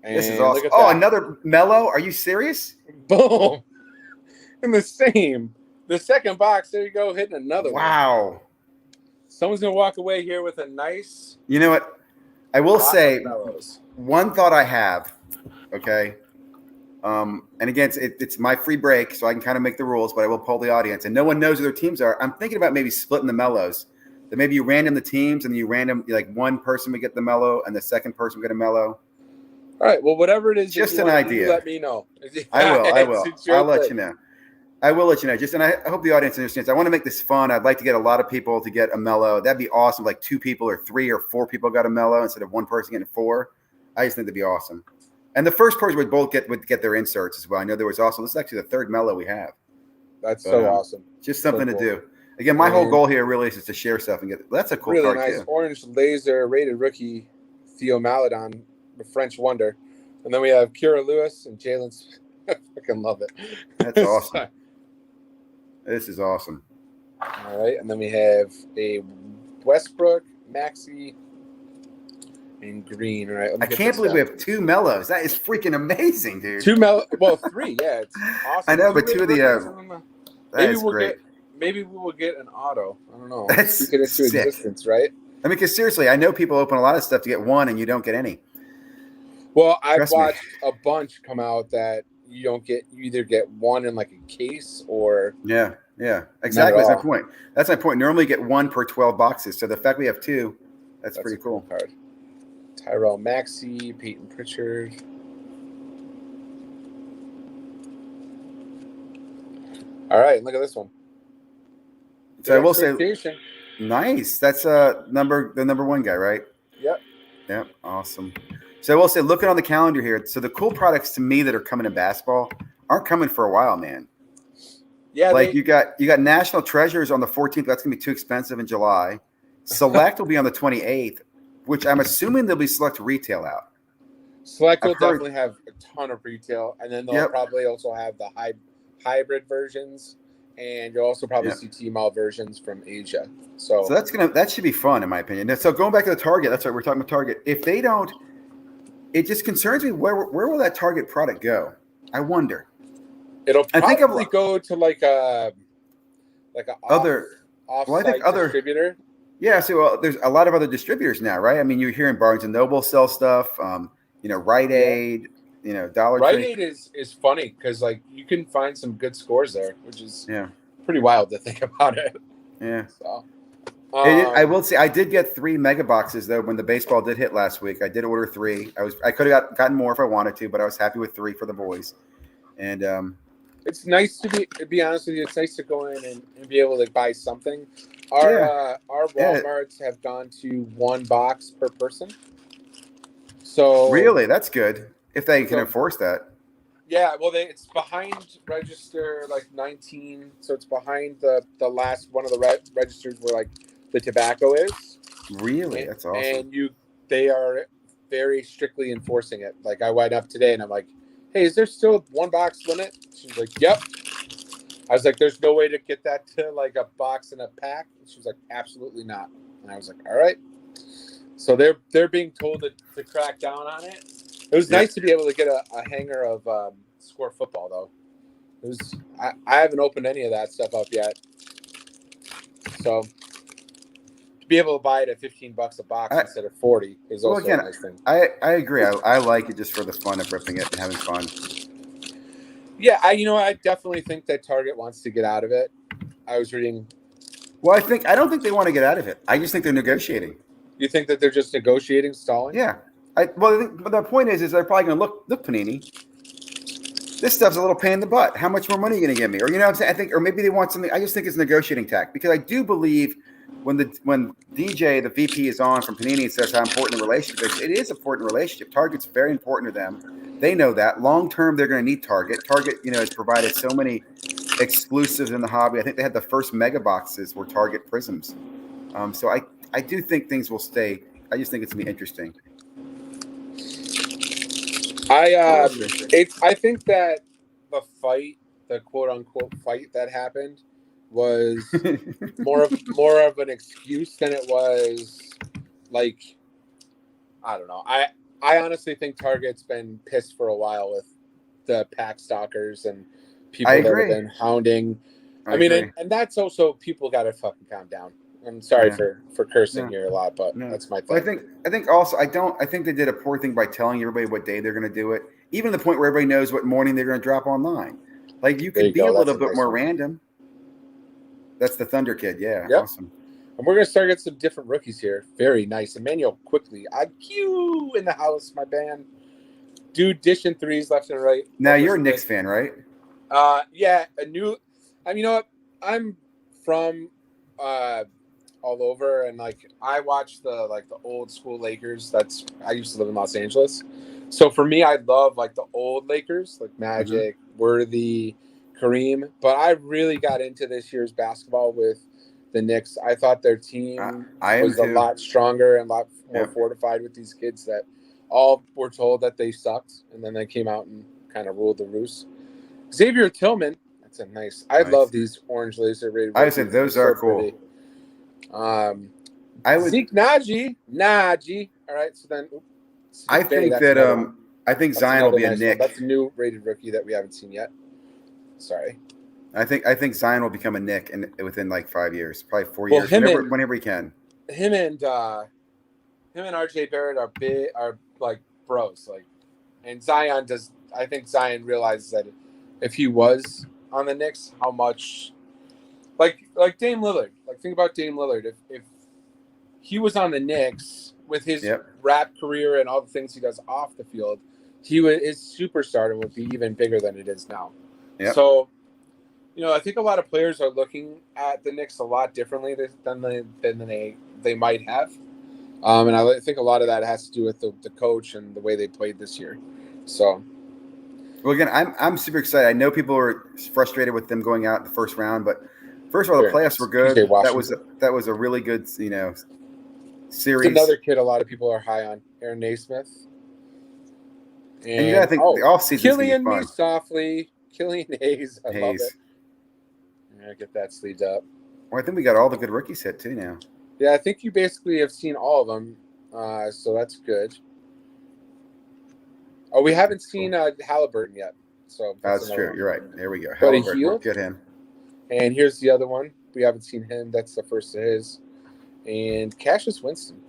And this is awesome. Oh, another Mellow? Are you serious? Boom. In the second box. There you go, hitting another one. Wow. Someone's going to walk away here with a nice. You know what? I will say one thought I have, okay? And again, it's my free break, so I can kind of make the rules, but I will poll the audience. And no one knows who their teams are. I'm thinking about maybe splitting the Mellows. That maybe you random the teams and you random, like one person would get the Mellow and the second person would get a Mellow. All right. Well, whatever it is, just an idea. Let me know. I will. I'll let you know. I will let you know. And I hope the audience understands. I want to make this fun. I'd like to get a lot of people to get a Mellow. That'd be awesome. Like 2 people or 3 or 4 people got a Mellow instead of one person getting 4. I just think that'd be awesome. And the first person would get their inserts as well. I know there was also, this is actually the 3rd Mellow we have. That's so awesome. Just something to do. Again, my whole goal here really is just to share stuff and get. That's a cool really card nice too. Orange laser rated rookie Theo Maladon, the French wonder, and then we have Kira Lewis and Jalen I fucking love it. That's awesome. This is awesome. All right, and then we have a Westbrook, Maxey, and Green. All right, I can't believe we have 2 Mellows. That is freaking amazing, dude. 3. Yeah, it's awesome. I know, but 2 of the Maybe we will get an auto. I don't know. That's Speak it into sick. existence, right? I mean, because seriously, I know people open a lot of stuff to get 1 and you don't get any. Well, I've watched a bunch come out that you either get 1 in like a case or yeah, exactly. That's my point. That's my point. Normally, you get 1 per 12 boxes. So the fact we have 2, that's pretty cool. Card. Tyrell Maxey, Peyton Pritchard. All right, look at this one. So I will say, nice. That's the number 1 guy, right? Yep. Awesome. So I will say, looking on the calendar here, so the cool products to me that are coming in basketball aren't coming for a while, man. Yeah, like you got National Treasures on the 14th. That's gonna be too expensive in July. Select will be on the 28th, which I'm assuming there'll be Select retail out. Select will definitely have a ton of retail, and then they'll probably also have the hybrid versions, and you'll also probably see T-Mall versions from Asia. So that should be fun in my opinion. So going back to the Target, that's what we're talking about. Target. If they don't, it just concerns me. Where will that Target product go? I wonder. It'll probably go to like a off-site distributor. Yeah, so there's a lot of other distributors now, right? I mean, you're hearing Barnes and Noble sell stuff. Rite Aid. Dollar Tree. Rite Aid is funny because like you can find some good scores there, which is pretty wild to think about it. Yeah. So, I will say I did get 3 mega boxes though when the baseball did hit last week. I did order 3. I could have gotten more if I wanted to, but I was happy with 3 for the boys. And it's nice to be honest with you. It's nice to go in and be able to buy something. Our Walmarts have gone to 1 box per person. So really, that's good if they can enforce that. Yeah, well, it's behind register like 19, so it's behind the last one of the registers where like the tobacco is. Really, that's awesome. And they are very strictly enforcing it. Like I went up today and I'm like, hey, is there still a 1 box limit? She's like, yep. I was like, there's no way to get that to like a box and a pack. And she was like, absolutely not. And I was like, all right. So they're being told to crack down on it. It was nice to be able to get a hanger of Score Football though. I haven't opened any of that stuff up yet. So to be able to buy it at $15 a box instead of 40 is also a nice thing. I agree. I like it just for the fun of ripping it and having fun. Yeah, I definitely think that Target wants to get out of it. I was reading. Well, I don't think they want to get out of it. I just think they're negotiating. You think that they're just negotiating, stalling? Yeah. But the point is they're probably going to look Panini. This stuff's a little pain in the butt. How much more money are you going to give me? Or what I'm saying? Or maybe they want something. I just think it's a negotiating tack because I do believe when DJ, the VP, is on from Panini and says how important the relationship is, it is an important relationship. Target's very important to them. They know that. Long term, they're going to need Target. Target, has provided so many exclusives in the hobby. I think they had the first mega boxes were Target Prisms. So I do think things will stay. I just think it's going to be interesting. I think that the quote unquote fight that happened was more of an excuse than it was like, I don't know. I honestly think Target's been pissed for a while with the pack stalkers and people that have been hounding. I mean, and that's also people got to fucking calm down. I'm sorry for cursing here a lot, but that's my thing. Well, I think also I think they did a poor thing by telling everybody what day they're going to do it, even to the point where everybody knows what morning they're going to drop online. Like you could be a little bit more random. That's the Thunder Kid, yeah. Yep. Awesome. And we're going to start getting some different rookies here. Very nice. Emmanuel quickly. IQ in the house, my band. Dude, dishing threes left and right. Now you're a Knicks fan, right? Yeah, you know what? I'm from all over, and like I watch the old school Lakers. I used to live in Los Angeles, so for me, I love like the old Lakers, like Magic, Worthy, Kareem. But I really got into this year's basketball with the Knicks. I thought their team was a lot stronger and a lot more fortified with these kids that all were told that they sucked, and then they came out and kind of ruled the roost. Xavier Tillman. That's a nice. I Nice. love these orange laser rated. I said those are cool. Pretty. I would Zeke Najee. All right, so then I think that I think Zion will be a Nick. That's a new rated rookie that we haven't seen yet. Sorry. I think Zion will become a Nick within like 5 years, probably 4 years, whenever he can. Him and RJ Barrett are like bros, like, and Zion does. I think Zion realizes that if he was on the Knicks, how much, like Dame Lillard. Like, think about Dame Lillard. If he was on the Knicks with his rap career and all the things he does off the field, his superstardom would be even bigger than it is now. Yep. So, I think a lot of players are looking at the Knicks a lot differently than they might have. And I think a lot of that has to do with the coach and the way they played this year. So, well, again, I'm super excited. I know people are frustrated with them going out in the first round, but first of all, the playoffs were good. That was a really good, series. It's another kid a lot of people are high on, Aaron Naismith. And you got to think the offseason is going to be fun. Me softly, Killian Hayes. I love it. Yeah, get that sleeved up. Well, I think we got all the good rookies hit too now. Yeah, I think you basically have seen all of them, so that's good. Oh, we haven't seen Halliburton yet. So that's true. One. You're right. There we go. Halliburton, we'll get him. And here's the other one. We haven't seen him. That's the first of his. And Cassius Winston.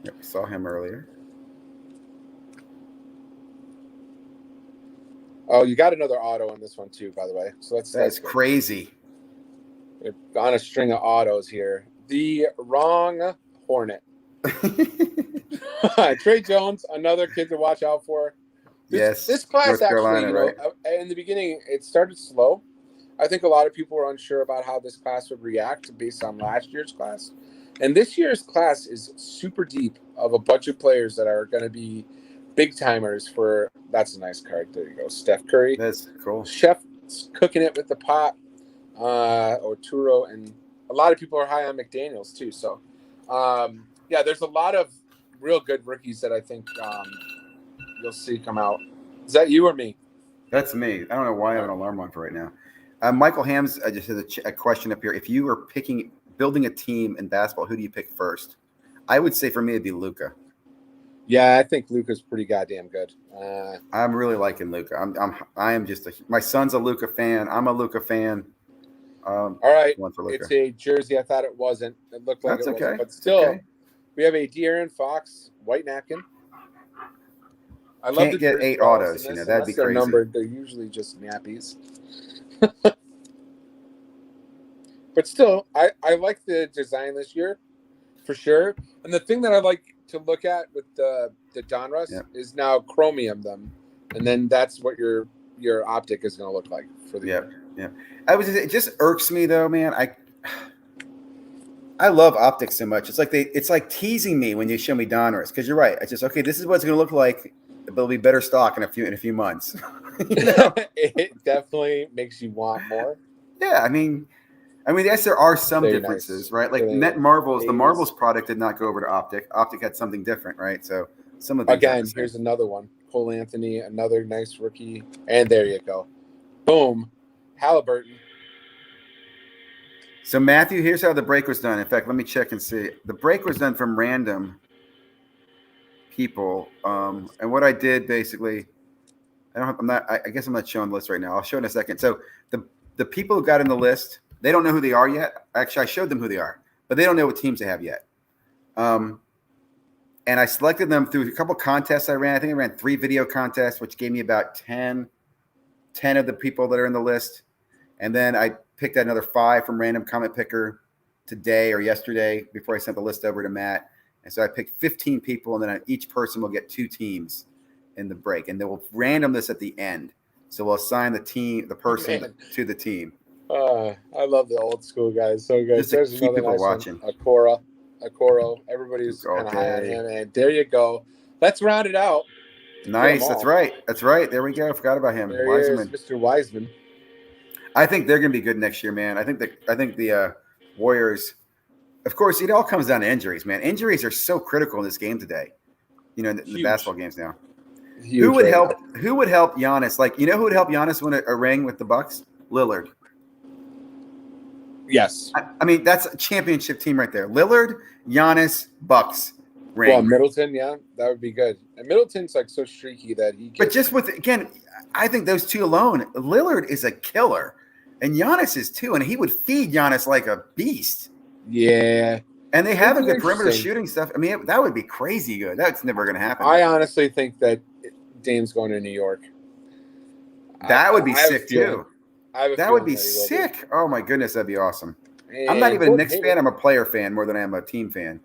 Yep, we saw him earlier. Oh, you got another auto on this one too, by the way. So that's crazy. We're on a string of autos here. The wrong Hornet. Trey Jones, another kid to watch out for. This class North Carolina, right? In the beginning, it started slow. I think a lot of people were unsure about how this class would react based on last year's class. And this year's class is super deep of a bunch of players that are going to be big timers for. That's a nice card. There you go. Steph Curry. That's cool. Chef's cooking it with the pot. Turo, and a lot of people are high on McDaniels too. So, there's a lot of real good rookies that I think you'll see come out. Is that you or me? That's me. I don't know why I have an alarm on for right now. Michael Hams, I just had a question up here. If you were building a team in basketball, who do you pick first? I would say for me it'd be Luka. Yeah, I think Luka's pretty goddamn good. I'm really liking Luka. I am just my son's a Luka fan. I'm a Luka fan. All right, it's a jersey. I thought it wasn't. It looked like it wasn't, but still, we have a De'Aaron Fox white napkin. I love Can't get 8 autos. That'd be crazy. Numbered, they're usually just nappies. But still, I like the design this year, for sure. And the thing that I like to look at with the Donruss is now chromium them, and then that's what your optic is going to look like for the year. Yeah. It just irks me though, man. I love optics so much. It's like teasing me when you show me Donruss, because you're right. It's just this is what it's going to look like, but it'll be better stock in a few months. It definitely makes you want more. Yeah, I mean, yes, there are some differences, right? Like Net Marvels, the Marvels product did not go over to Optic. Optic had something different, right? So some of the here's another one. Cole Anthony, another nice rookie, and there you go, boom. Halliburton. So, Matthew, here's how the break was done. In fact, let me check and see. The break was done from random people. And what I did basically, I guess I'm not showing the list right now. I'll show it in a second. So, the people who got in the list, they don't know who they are yet. Actually, I showed them who they are, but they don't know what teams they have yet. And I selected them through a couple contests I ran. I think I ran 3 video contests, which gave me about 10 of the people that are in the list. And then I picked out another 5 from Random Comment Picker today or yesterday before I sent the list over to Matt. And so I picked 15 people, and then each person will get 2 teams in the break. And then we'll random this at the end. So we'll assign the person to the team. I love the old school guys. So good. Just to keep people watching. Okoro. Everybody's kind of high on him. And there you go. Let's round it out. Nice. That's right. There we go. I forgot about him. There Wiseman. He is, Mr. Wiseman. I think they're going to be good next year, man. I think the Warriors, of course, it all comes down to injuries, man. Injuries are so critical in this game today, in the basketball games now. Who Huge would right help? now. Who would help Giannis? Like, you know who would help Giannis win a ring with the Bucks? Lillard. Yes. I mean, that's a championship team right there. Lillard, Giannis, Bucks Well, ring. Middleton, yeah, that would be good. And Middleton's like so streaky that he But gets. just with, again, I think those two alone, Lillard is a killer, and Giannis is too, and he would feed Giannis like a beast. Yeah. And they have a It'd be good perimeter interesting. shooting stuff. I mean, that would be crazy good. That's never going to happen. I honestly think that Dame's going to New York. That would be I have a sick feeling- too. I have a That would feeling be that he will sick. Oh my goodness, that'd be awesome. And I'm not even a Gordon Knicks Hayward, fan. I'm a player fan more than I am a team fan.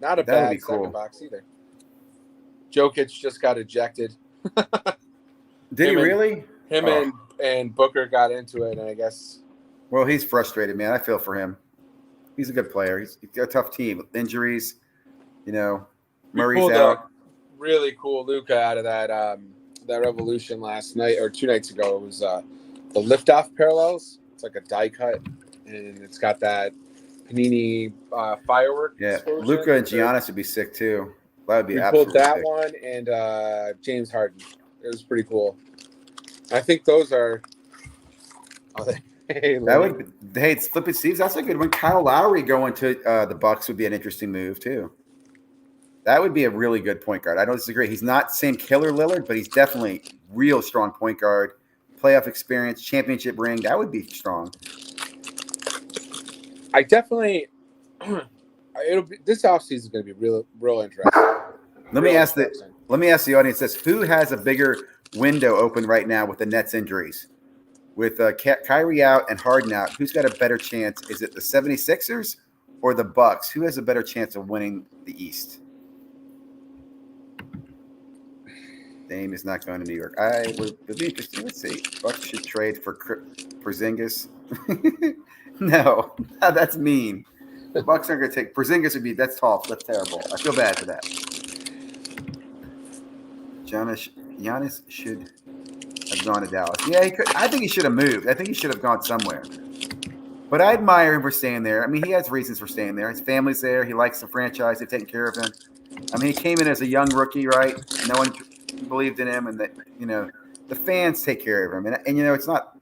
Not a That would bad be cool. second box either. Jokic just got ejected. Did he Him and- really? Him Oh. and Booker got into it, and I guess Well, he's frustrated, man. I feel for him. He's a good player. He's got a tough team. Injuries, we Murray's pulled out. a really cool Luca out of that revolution last night or 2 nights ago. It was the liftoff parallels. It's like a die cut, and it's got that Panini firework. Yeah, explosion. Luca and Giannis would be sick too. That would be We absolutely pulled that sick. one and James Harden. It was pretty cool. I think those are. Hey, That would. Hey, it's flipping Steve's. That's a good one. Kyle Lowry going to the Bucks would be an interesting move too. That would be a really good point guard. I don't disagree. He's not same killer Lillard, but he's definitely real strong point guard. Playoff experience, championship ring. That would be strong. I definitely. This offseason is going to be real interesting. Let me ask the audience this: who has a bigger window open right now with the Nets injuries? With Kyrie out and Harden out, who's got a better chance? Is it the 76ers or the Bucks? Who has a better chance of winning the East? Dame is not going to New York. It'd be interesting. Let's see. Bucks should trade for Porzingis. No, that's mean. The Bucks aren't going to take Porzingis. That's tall. That's terrible. I feel bad for that. Giannis should have gone to Dallas. Yeah, he could. I think he should have moved. I think he should have gone somewhere. But I admire him for staying there. I mean, he has reasons for staying there. His family's there. He likes the franchise. They're taking care of him. I mean, he came in as a young rookie, right? No one believed in him, and that the fans take care of him. And it's not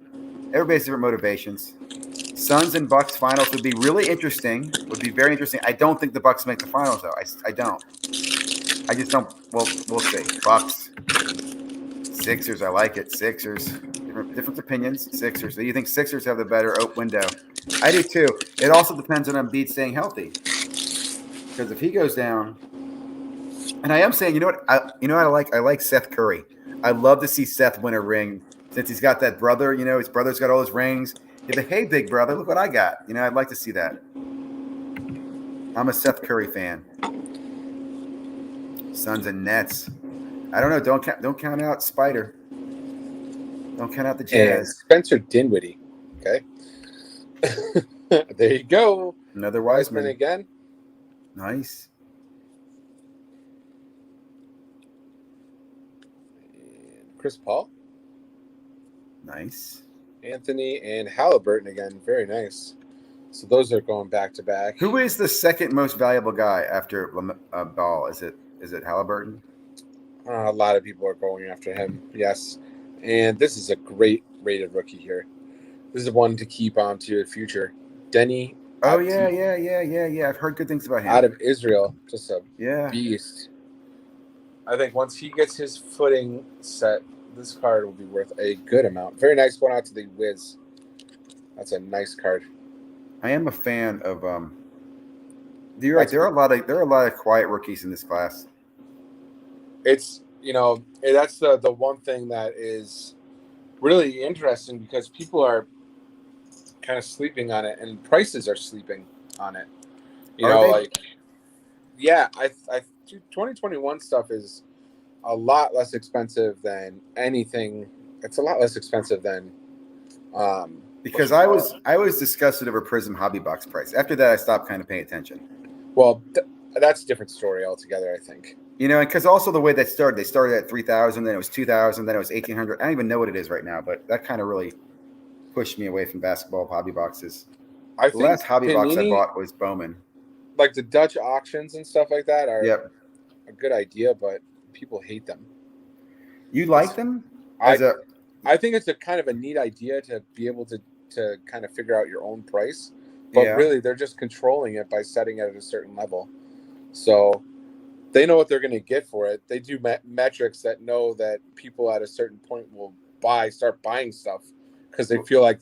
everybody's different motivations. Suns and Bucks finals would be really interesting. Would be very interesting. I don't think the Bucks make the finals though. I don't. I just don't. Well, we'll see. Bucks, Sixers. I like it. Sixers. Different opinions. Sixers. So you think Sixers have the better window? I do too. It also depends on Embiid staying healthy. Because if he goes down, and I am saying, what I like? I like Seth Curry. I love to see Seth win a ring since he's got that brother. His brother's got all his rings. He's like, hey, big brother, look what I got. I'd like to see that. I'm a Seth Curry fan. Suns and Nets. I don't know. Don't count out Spider. Don't count out the Jazz. And Spencer Dinwiddie. Okay. There you go. Another Wiseman again. Nice. And Chris Paul. Nice. Anthony and Halliburton again. Very nice. So those are going back to back. Who is the second most valuable guy after Ball? Is it Halliburton? A lot of people are going after him. Yes. And this is a great rated rookie here. This is one to keep on to the future. Denny. Oh, yeah. I've heard good things about him. Out of Israel. Just a Yeah. beast. I think once he gets his footing set, this card will be worth a good amount. Very nice one out to the Wiz. That's a nice card. I am a fan of you're right. There are a lot of quiet rookies in this class. It's that's the one thing that is really interesting because people are kind of sleeping on it and prices are sleeping on it. I 2021 stuff is a lot less expensive than anything. It's a lot less expensive than because I was disgusted over Prism Hobby Box price. After that, I stopped kind of paying attention. Well, that's a different story altogether, I think. And because also the way they started at 3,000, then it was 2,000, then it was 1,800. I don't even know what it is right now, but that kind of really pushed me away from basketball hobby boxes. The last hobby box I bought was Bowman. Like the Dutch auctions and stuff like that are a good idea, but people hate them. You like them? I think it's a kind of a neat idea to be able to kind of figure out your own price, but really they're just controlling it by setting it at a certain level. So they know what they're going to get for it. They do metrics that know that people at a certain point will start buying stuff because they feel like.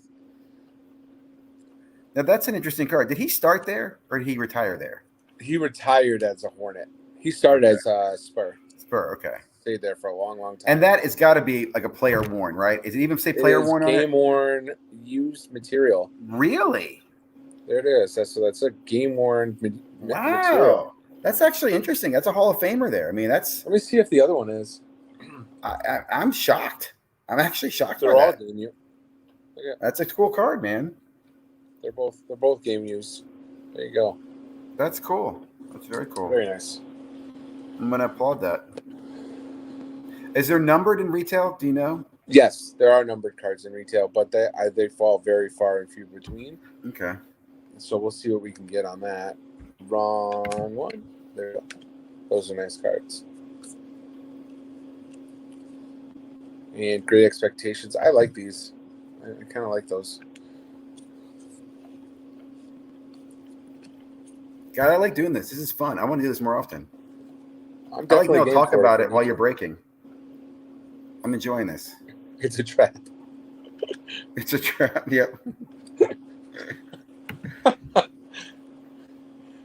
Now that's an interesting card. Did he start there or did he retire there? He retired as a Hornet. He started as a Spur. Spur, okay. Stayed there for a long, long time. And that has got to be like a player worn, right? Is it even say player worn on it? Game worn used material. Really? There it is. That's a game worn wow. material. That's actually interesting. That's a Hall of Famer there. I mean, that's. Let me see if the other one is. I'm shocked. I'm actually shocked. They're all game used. That's a cool card, man. They're both game used. There you go. That's cool. That's very cool. Very nice. I'm gonna applaud that. Is there numbered in retail? Do you know? Yes, there are numbered cards in retail, but they fall very far and few between. Okay. So we'll see what we can get on that. Wrong one. There. Those are nice cards. And Great Expectations. I like these. I kind of like those. God, I like doing this. This is fun. I want to do this more often. I'm I like definitely talk about it while you're breaking. I'm enjoying this. It's a trap. It's a trap. Yep.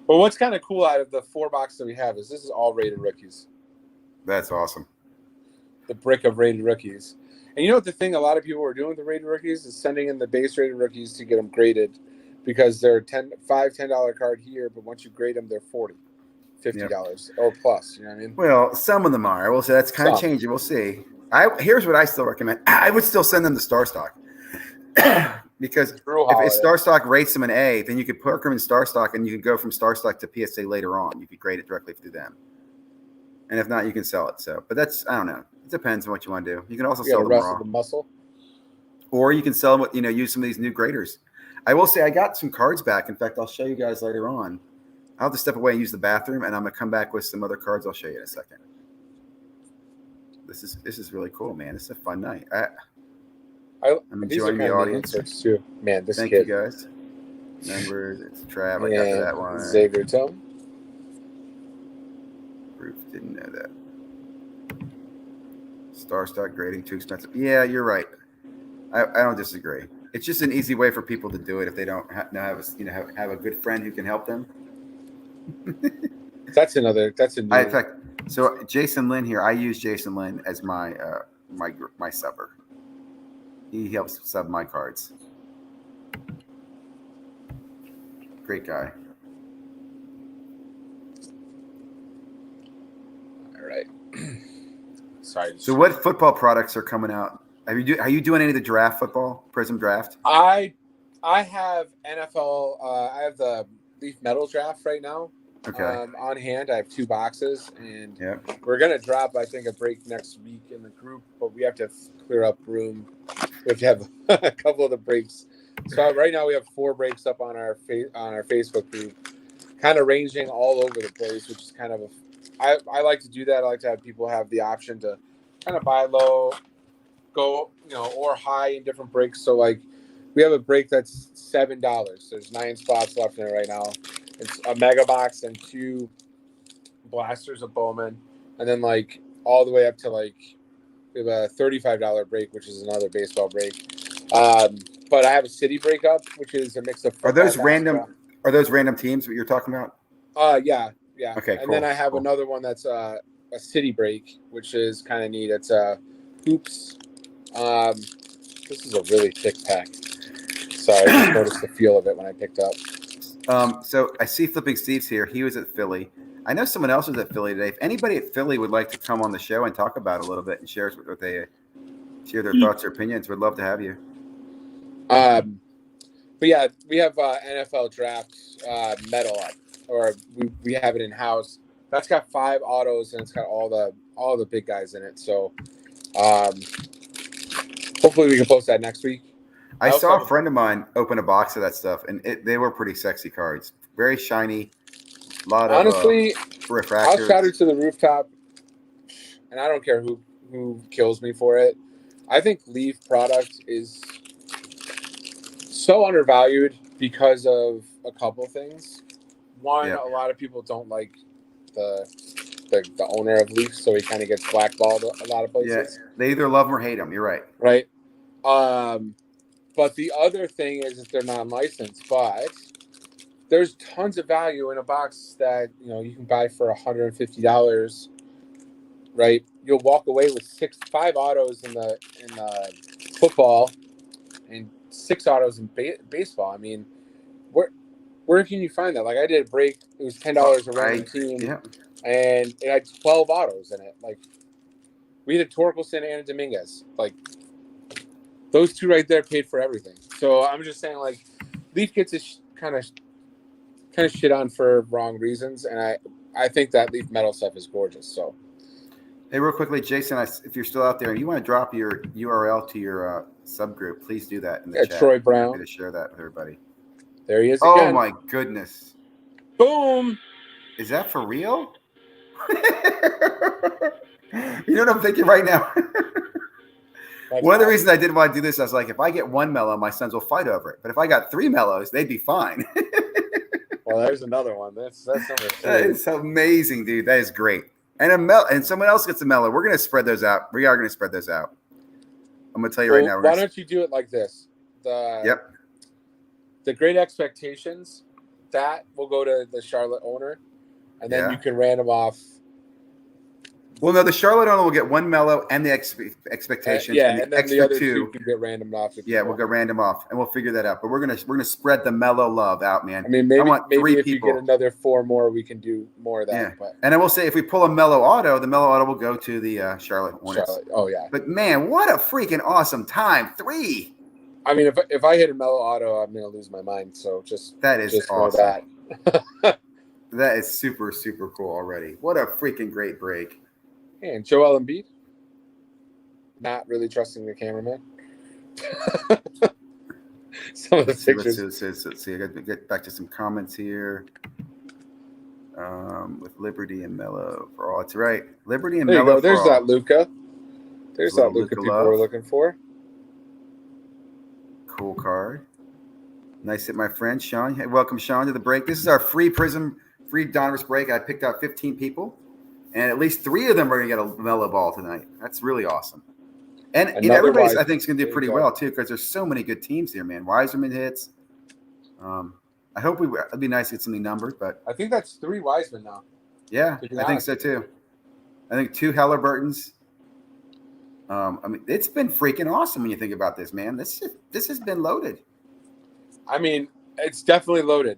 Well, what's kind of cool out of the 4 box that we have is this is all rated rookies. That's awesome. The brick of rated rookies. And you know what the thing a lot of people are doing with the rated rookies is sending in the base rated rookies to get them graded because they're $10 card here, but once you grade them, they're $40, $50 or plus. You know what I mean? Well, some of them are. I will say that's kind of changing. We'll see. Here's what I still recommend. I would still send them to Star Stock. Because if Star Stock rates them an A, then you could put them in Star Stock and you can go from Star Stock to PSA later on. You could grade it directly through them. And if not, you can sell it. So, but that's, I don't know. It depends on what you want to do. You can also sell them raw. The muscle. Or you can sell them with, use some of these new graders. I will say I got some cards back. In fact, I'll show you guys later on. I'll have to step away and use the bathroom, and I'm going to come back with some other cards I'll show you in a second. This is really cool, man. This is a fun night. I'm enjoying the audience too. Man, Thank you guys. Members, it's Trav. I got to that one. Xavier Tome. Roof didn't know that. Star Stock grading too expensive. Yeah, you're right. I don't disagree. It's just an easy way for people to do it if they don't have a good friend who can help them. That's a new. In fact, so Jason Lynn here. I use Jason Lynn as my my subber. He helps sub my cards. Great guy. All right. Sorry. So what football products are coming out? Are you doing any of the draft football, Prism draft? I have NFL. I have the Leaf Metal draft right now. Okay. On hand, I have 2 boxes, and yep. We're gonna drop, I think, a break next week in the group, but we have to clear up room. We have to have a couple of the breaks. So right now we have 4 breaks up on our Facebook group, kind of ranging all over the place, which is kind of I like to do that. I like to have people have the option to kind of buy low, go or high in different breaks. So like we have a break that's $7. There's 9 spots left in it right now. It's a mega box and 2 blasters of Bowman, and then like all the way up to like we have a $35 break, which is another baseball break. But I have a city break up, which is a mix of Are those random teams what you're talking about? Yeah. Okay, and cool. then I have another one that's a city break, which is kind of neat. It's hoops. This is a really thick pack. Sorry, I just noticed the feel of it when I picked up. So I see Flipping Steve's here. He was at Philly. I know someone else was at Philly today. If anybody at Philly would like to come on the show and talk about it a little bit and share their thoughts or opinions, we'd love to have you. But yeah, we have NFL draft metal up, or we have it in house. That's got 5 autos and it's got all the big guys in it. So hopefully we can post that next week. I saw a friend of mine open a box of that stuff, and they were pretty sexy cards. Very shiny. A lot of honestly, refractors. I'll shout it to the rooftop. and I don't care who kills me for it. I think Leaf product is so undervalued because of a couple things. One, Yeah. a lot of people don't like the the owner of Leaf, so he kind of gets blackballed a lot of Yeah. places. They either love him or hate him. You're right. Right. But the other thing is that they're non-licensed, but there's tons of value in a box that you can buy for $150. Right. You'll walk away with 5 autos in the football and 6 autos in baseball. I mean, where can you find that? Like, I did a break. It was $10 a random team, Yeah. and it had 12 autos in it. Like, we had Torkelson and Dominguez. Like, those two right there paid for everything. So I'm just saying, like, Leaf gets this kind of shit on for wrong reasons, and I think that Leaf metal stuff is gorgeous. So, Hey, real quickly, Jason, if you're still out there and you want to drop your URL to your subgroup, please do that in the chat. Troy Brown. I'm happy to share that with everybody. There he is Oh again. my goodness! Boom! Is that for real? You know what I'm thinking right now? One of the reasons I didn't want to do this, I was like, if I get 1 mellow, my sons will fight over it. But if I got 3 mellows, they'd be fine. Well, there's another one. That's number 3. That is amazing, dude. That is great. And and someone else gets a mellow. We're gonna spread those out. We are gonna spread those out. I'm gonna tell you right now. Why don't you do it like this? The Great Expectations, that will go to the Charlotte owner, and then you can random off. Well, no, the Charlotte owner will get 1 mellow and the expectation. And then the other 2 can get random off. We'll go random off, and we'll figure that out. But we're gonna spread the mellow love out, man. I mean, maybe if people. you get another 4 more, we can do more of that. Yeah. But. And I will say, if we pull a mellow auto, the mellow auto will go to the Charlotte Hornets. Oh yeah. But man, what a freaking awesome time! 3. I mean, if I hit a mellow auto, I'm gonna lose my mind. So that is just awesome. That. That is super, super cool already. What a freaking great break. And Joel Embiid, not really trusting the cameraman. Some of the pictures. Let's see. I got to get back to some comments here. With Liberty and Mello for all. That's right. Liberty and Mello. Mello. There's that Luca. There's that Luca people we're looking for. Cool card. Nice hit, my friend Sean. Hey, welcome, Sean, to the break. This is our free Donruss break. I picked out 15 people. And at least 3 of them are going to get a mellow ball tonight. That's really awesome. And everybody's, I think, is going to do pretty well, too, because there's so many good teams here, man. Wiseman hits. I hope it'd be nice to get something numbered, but. I think that's 3 Wiseman now. Yeah, I think so, too. I think 2 Halliburtons. I mean, it's been freaking awesome when you think about this, man. This has been loaded. I mean, it's definitely loaded.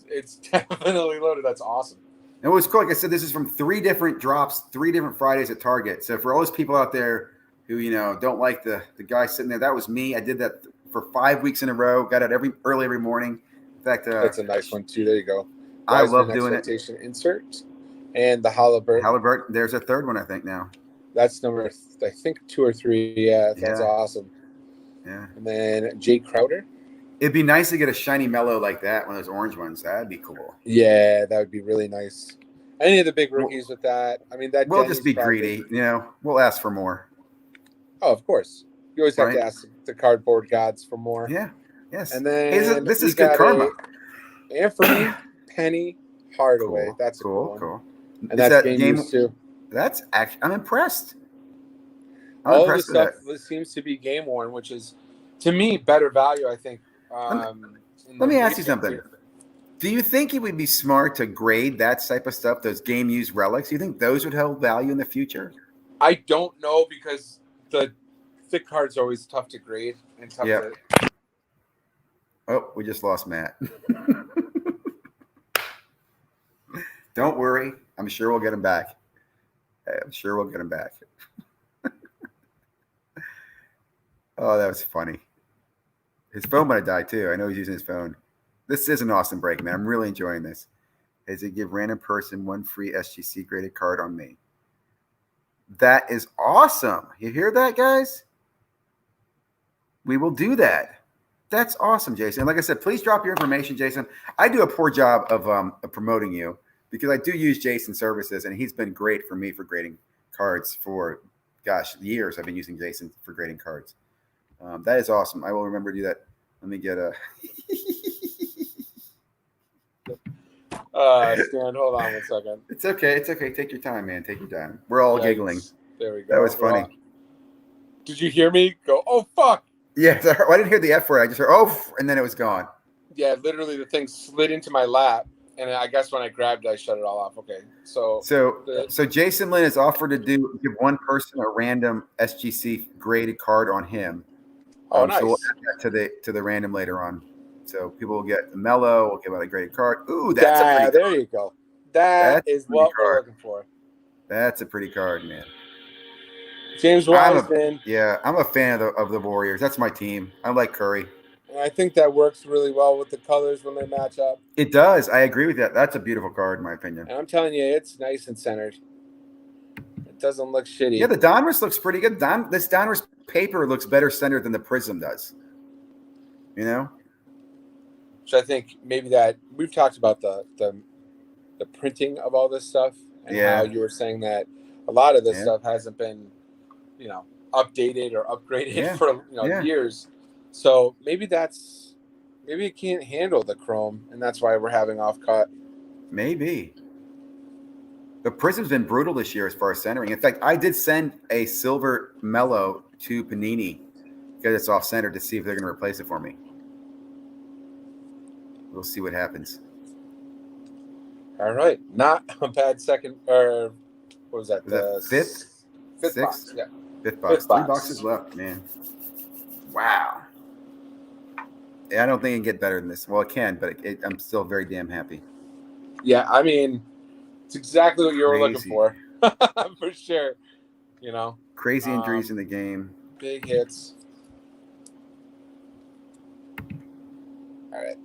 It's definitely loaded. That's awesome. And what's cool, like I said, this is from 3 different drops, 3 different Fridays at Target. So for all those people out there who, don't like the guy sitting there, that was me. I did that for 5 weeks in a row. Got it early every morning. In fact, that's a nice one too. There you go. I love doing it. Insert and the Halliburton. Halliburton. There's a 3rd one, I think now. That's number, I think 2 or 3. Yeah, that's awesome. Yeah. And then Jay Crowder. It'd be nice to get a shiny mellow like that, one of those orange ones. That'd be cool. Yeah, that would be really nice. Any of the big rookies with that. I mean, that we'll just be greedy. We'll ask for more. Oh, of course. You always have to ask the cardboard gods for more. Yeah. Yes. And then this is good karma. Anthony Penny Hardaway. Cool. That's cool. Cool. And that's game used too. That's actually, I'm impressed. All of the stuff seems to be game worn, which is, to me, better value, I think. Let me ask you something. Do you think it would be smart to grade that type of stuff, those game used relics? Do you think those would hold value in the future? I don't know, because the thick cards are always tough to grade and tough to. Oh, we just lost Matt. Don't worry. I'm sure we'll get him back. Oh, that was funny. His phone might have died too. I know he's using his phone. This is an awesome break, man. I'm really enjoying this. Is it give random person 1 free SGC graded card on me? That is awesome. You hear that, guys? We will do that. That's awesome, Jason. Like I said, please drop your information, Jason. I do a poor job of promoting you because I do use Jason's services, and he's been great for me for grading cards for, years. I've been using Jason for grading cards. That is awesome. I will remember to do that. Let me get a. Stan, hold on 1 second. It's okay. It's okay. Take your time, man. Take your time. We're all giggling. There we go. That was funny. Did you hear me go, oh, fuck? Yes, I didn't hear the F word. I just heard, oh, and then it was gone. Yeah, literally the thing slid into my lap. And I guess when I grabbed it, I shut it all off. Okay. So Jason Lynn has offered to give one person a random SGC graded card on him. Oh, nice. So we'll add that to the random later on. So people will get the Mellow. We'll give out a graded card. Ooh, that's a pretty there card. You go. That's what we're looking for. That's a pretty card, man. James Wiseman. I'm a fan of the Warriors. That's my team. I like Curry. And I think that works really well with the colors when they match up. It does. I agree with that. That's a beautiful card, in my opinion. And I'm telling you, it's nice and centered. It doesn't look shitty. Yeah, the Donruss looks pretty good. This Donruss paper looks better centered than the Prism does. You know? So I think maybe that we've talked about the printing of all this stuff and how you were saying that a lot of this stuff hasn't been, updated or upgraded for years. So maybe it can't handle the chrome, and that's why we're having off cut. Maybe. The Prism's been brutal this year as far as centering. In fact, I did send a silver Mellow to Panini because it's off center to see if they're going to replace it for me. We'll see what happens. All right. Not a bad second, or what was that? The fifth box. Yeah. Fifth box. 3 boxes left, man. Wow. Yeah, I don't think it can get better than this. Well, it can, but I'm still very damn happy. Yeah, I mean, it's exactly what you were looking for. For sure. Crazy injuries in the game. Big hits. All right.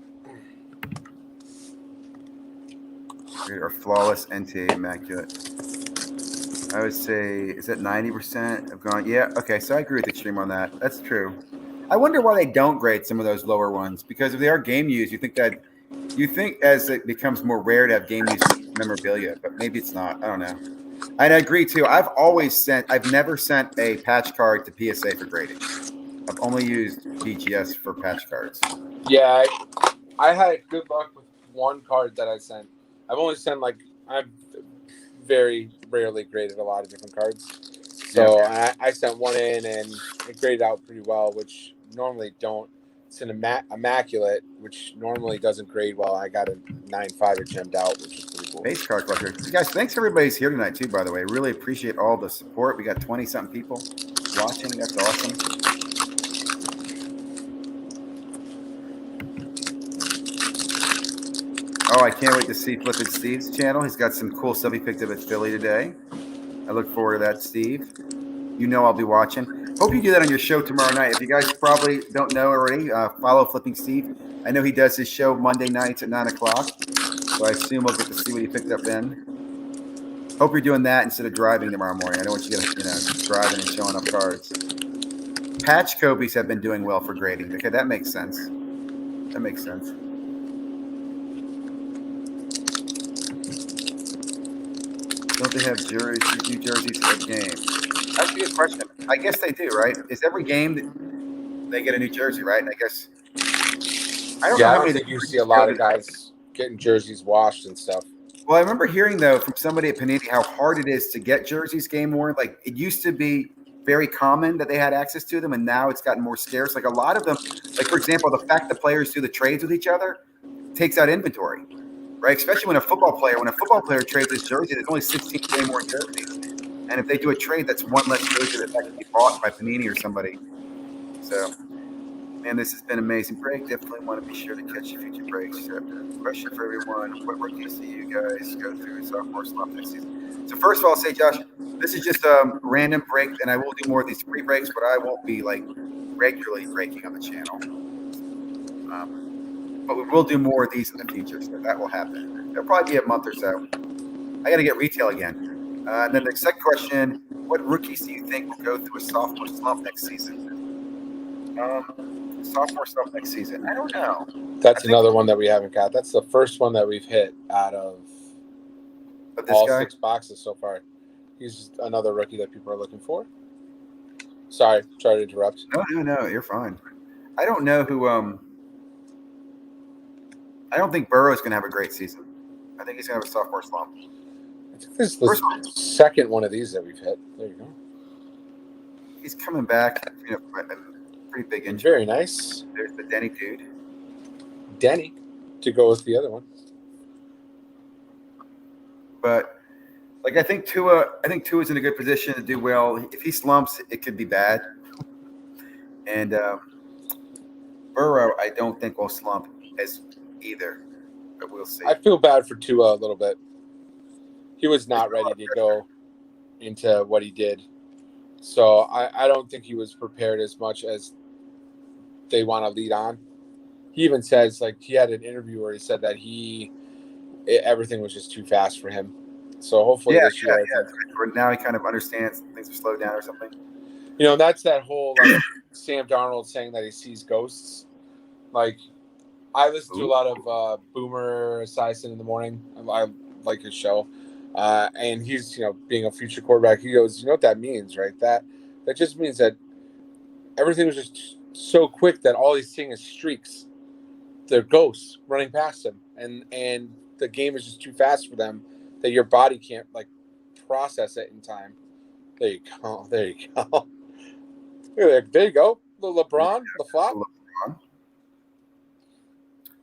Or flawless NTA immaculate. I would say, is that 90% have gone? Yeah, okay, so I agree with Extreme on that. That's true. I wonder why they don't grade some of those lower ones, because if they are game used, you think as it becomes more rare to have game used memorabilia, but maybe it's not. I don't know. And I agree too. I've never sent a patch card to PSA for grading. I've only used BGS for patch cards. Yeah, I had good luck with one card that I sent. I've only sent I've very rarely graded a lot of different cards. So I sent one in and it graded out pretty well, which normally don't. It's an immaculate, which normally doesn't grade well. I got a 9.5 it gemmed out, which is pretty cool. Base card collector. Guys, thanks everybody's here tonight too, by the way. Really appreciate all the support. We got 20-something people watching. That's awesome. Oh, I can't wait to see Flippin' Steve's channel. He's got some cool stuff he picked up at Philly today. I look forward to that, Steve. I'll be watching. Hope you do that on your show tomorrow night. If you guys probably don't know already, follow Flipping Steve. I know he does his show Monday nights at 9 o'clock. So I assume we'll get to see what he picked up then. Hope you're doing that instead of driving tomorrow morning. I don't want you to driving and showing up cards. Patch Copies have been doing well for grading. Okay, that makes sense. That makes sense. Don't they have new jerseys for the game? That's a good question. I guess they do, right? Is every game that they get a new jersey, right? And I guess I don't think you see a lot of guys getting jerseys washed and stuff. Well, I remember hearing though from somebody at Panini how hard it is to get jerseys game worn. Like it used to be very common that they had access to them, and now it's gotten more scarce. Like a lot of them, like for example, the fact that players do the trades with each other takes out inventory. Right, especially when a football player trades his jersey, there's only 16 way more jerseys. And if they do a trade, that's one less jersey that can be bought by Panini or somebody. So, man, this has been an amazing break. Definitely want to be sure to catch the future breaks. Question for everyone: what rookies do you guys go through sophomore slump next season? So first of all, I'll say, Josh, this is just a random break, and I will do more of these free breaks, but I won't be regularly breaking on the channel. But we will do more of these in the future, so that will happen. It'll probably be a month or so. I got to get retail again. And then the second question, what rookies do you think will go through a sophomore slump next season? Sophomore slump next season? I don't know. That's another one that we haven't got. That's the first one that we've hit out of all guy? 6 boxes so far. He's another rookie that people are looking for. Sorry to interrupt. No, you're fine. I don't know who. I don't think Burrow's going to have a great season. I think he's going to have a sophomore slump. I think this is the second one of these that we've hit. There you go. He's coming back. Pretty big injury. Very nice. There's the Denny dude. Denny, to go with the other one. But I think Tua's in a good position to do well. If he slumps, it could be bad. And Burrow, I don't think will slump as either. But we'll see. I feel bad for Tua a little bit. He was not ready to go into what he did. So I don't think he was prepared as much as they want to lead on. He even says, he had an interview where he said that everything was just too fast for him. So hopefully this year. Now he kind of understands things are slowed down or something. That's that whole Sam Darnold saying that he sees ghosts. I listen to a lot of Boomer Esiason in the morning. I like his show. And he's, being a future quarterback, he goes, you know what that means, right? That just means that everything was just so quick that all he's seeing is streaks. They're ghosts running past him. And the game is just too fast for them that your body can't, process it in time. There you go. There you go. There you go. The LeBron, the flop.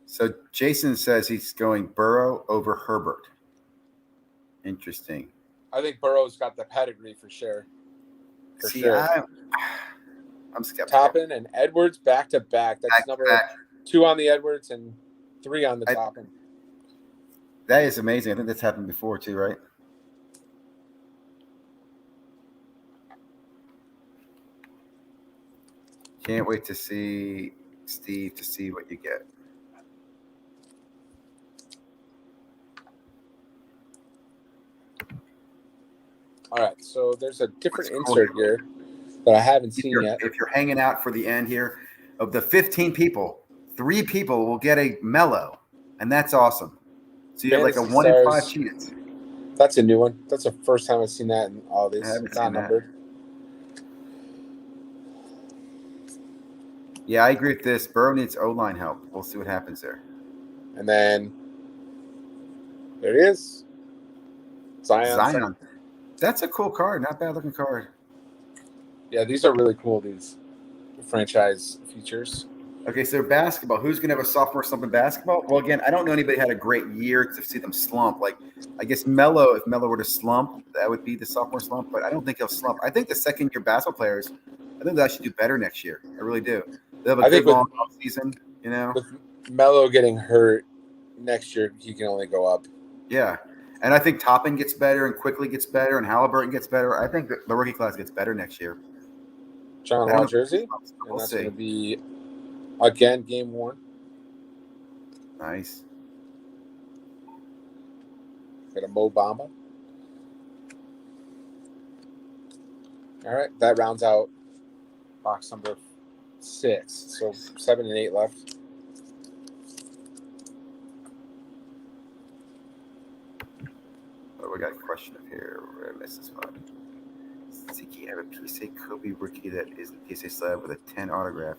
So Jason says he's going Burrow over Herbert. Interesting. I think Burrow's got the pedigree for sure. I'm skeptical. Toppin and Edwards back to back. That's number 2 on the Edwards and 3 on the Toppin. That is amazing. I think that's happened before too, right? Can't wait to see Steve to see what you get. All right, so there's a different insert here that I haven't seen yet. If you're hanging out for the end here, of the 15 people, 3 people will get a mellow, and that's awesome. So you have a 1 in 5 chance. That's a new one. That's the first time I've seen that in all these. It's not numbered. Yeah, I agree with this. Burrow needs O-line help. We'll see what happens there. And then there it is. Zion. That's a cool card. Not bad looking card. Yeah, these are really cool, these franchise features. Okay, so basketball. Who's going to have a sophomore slump in basketball? Well, again, I don't know anybody had a great year to see them slump. I guess Melo, if Melo were to slump, that would be the sophomore slump. But I don't think he'll slump. I think the second-year basketball players, I think they'll actually do better next year. I really do. They'll have a good long season, With Melo getting hurt next year, he can only go up. Yeah. And I think Toppin gets better and Quickly gets better and Halliburton gets better. I think the rookie class gets better next year. John Wall jersey. And that's going to be, again, game 1. Nice. Got a Mo Bamba. All right. That rounds out box number 6. So 7 and 8 left. We got a question up here. We're gonna miss this one. Ziki have a PSA Kobe rookie that is the PSA slab with a 10 autograph.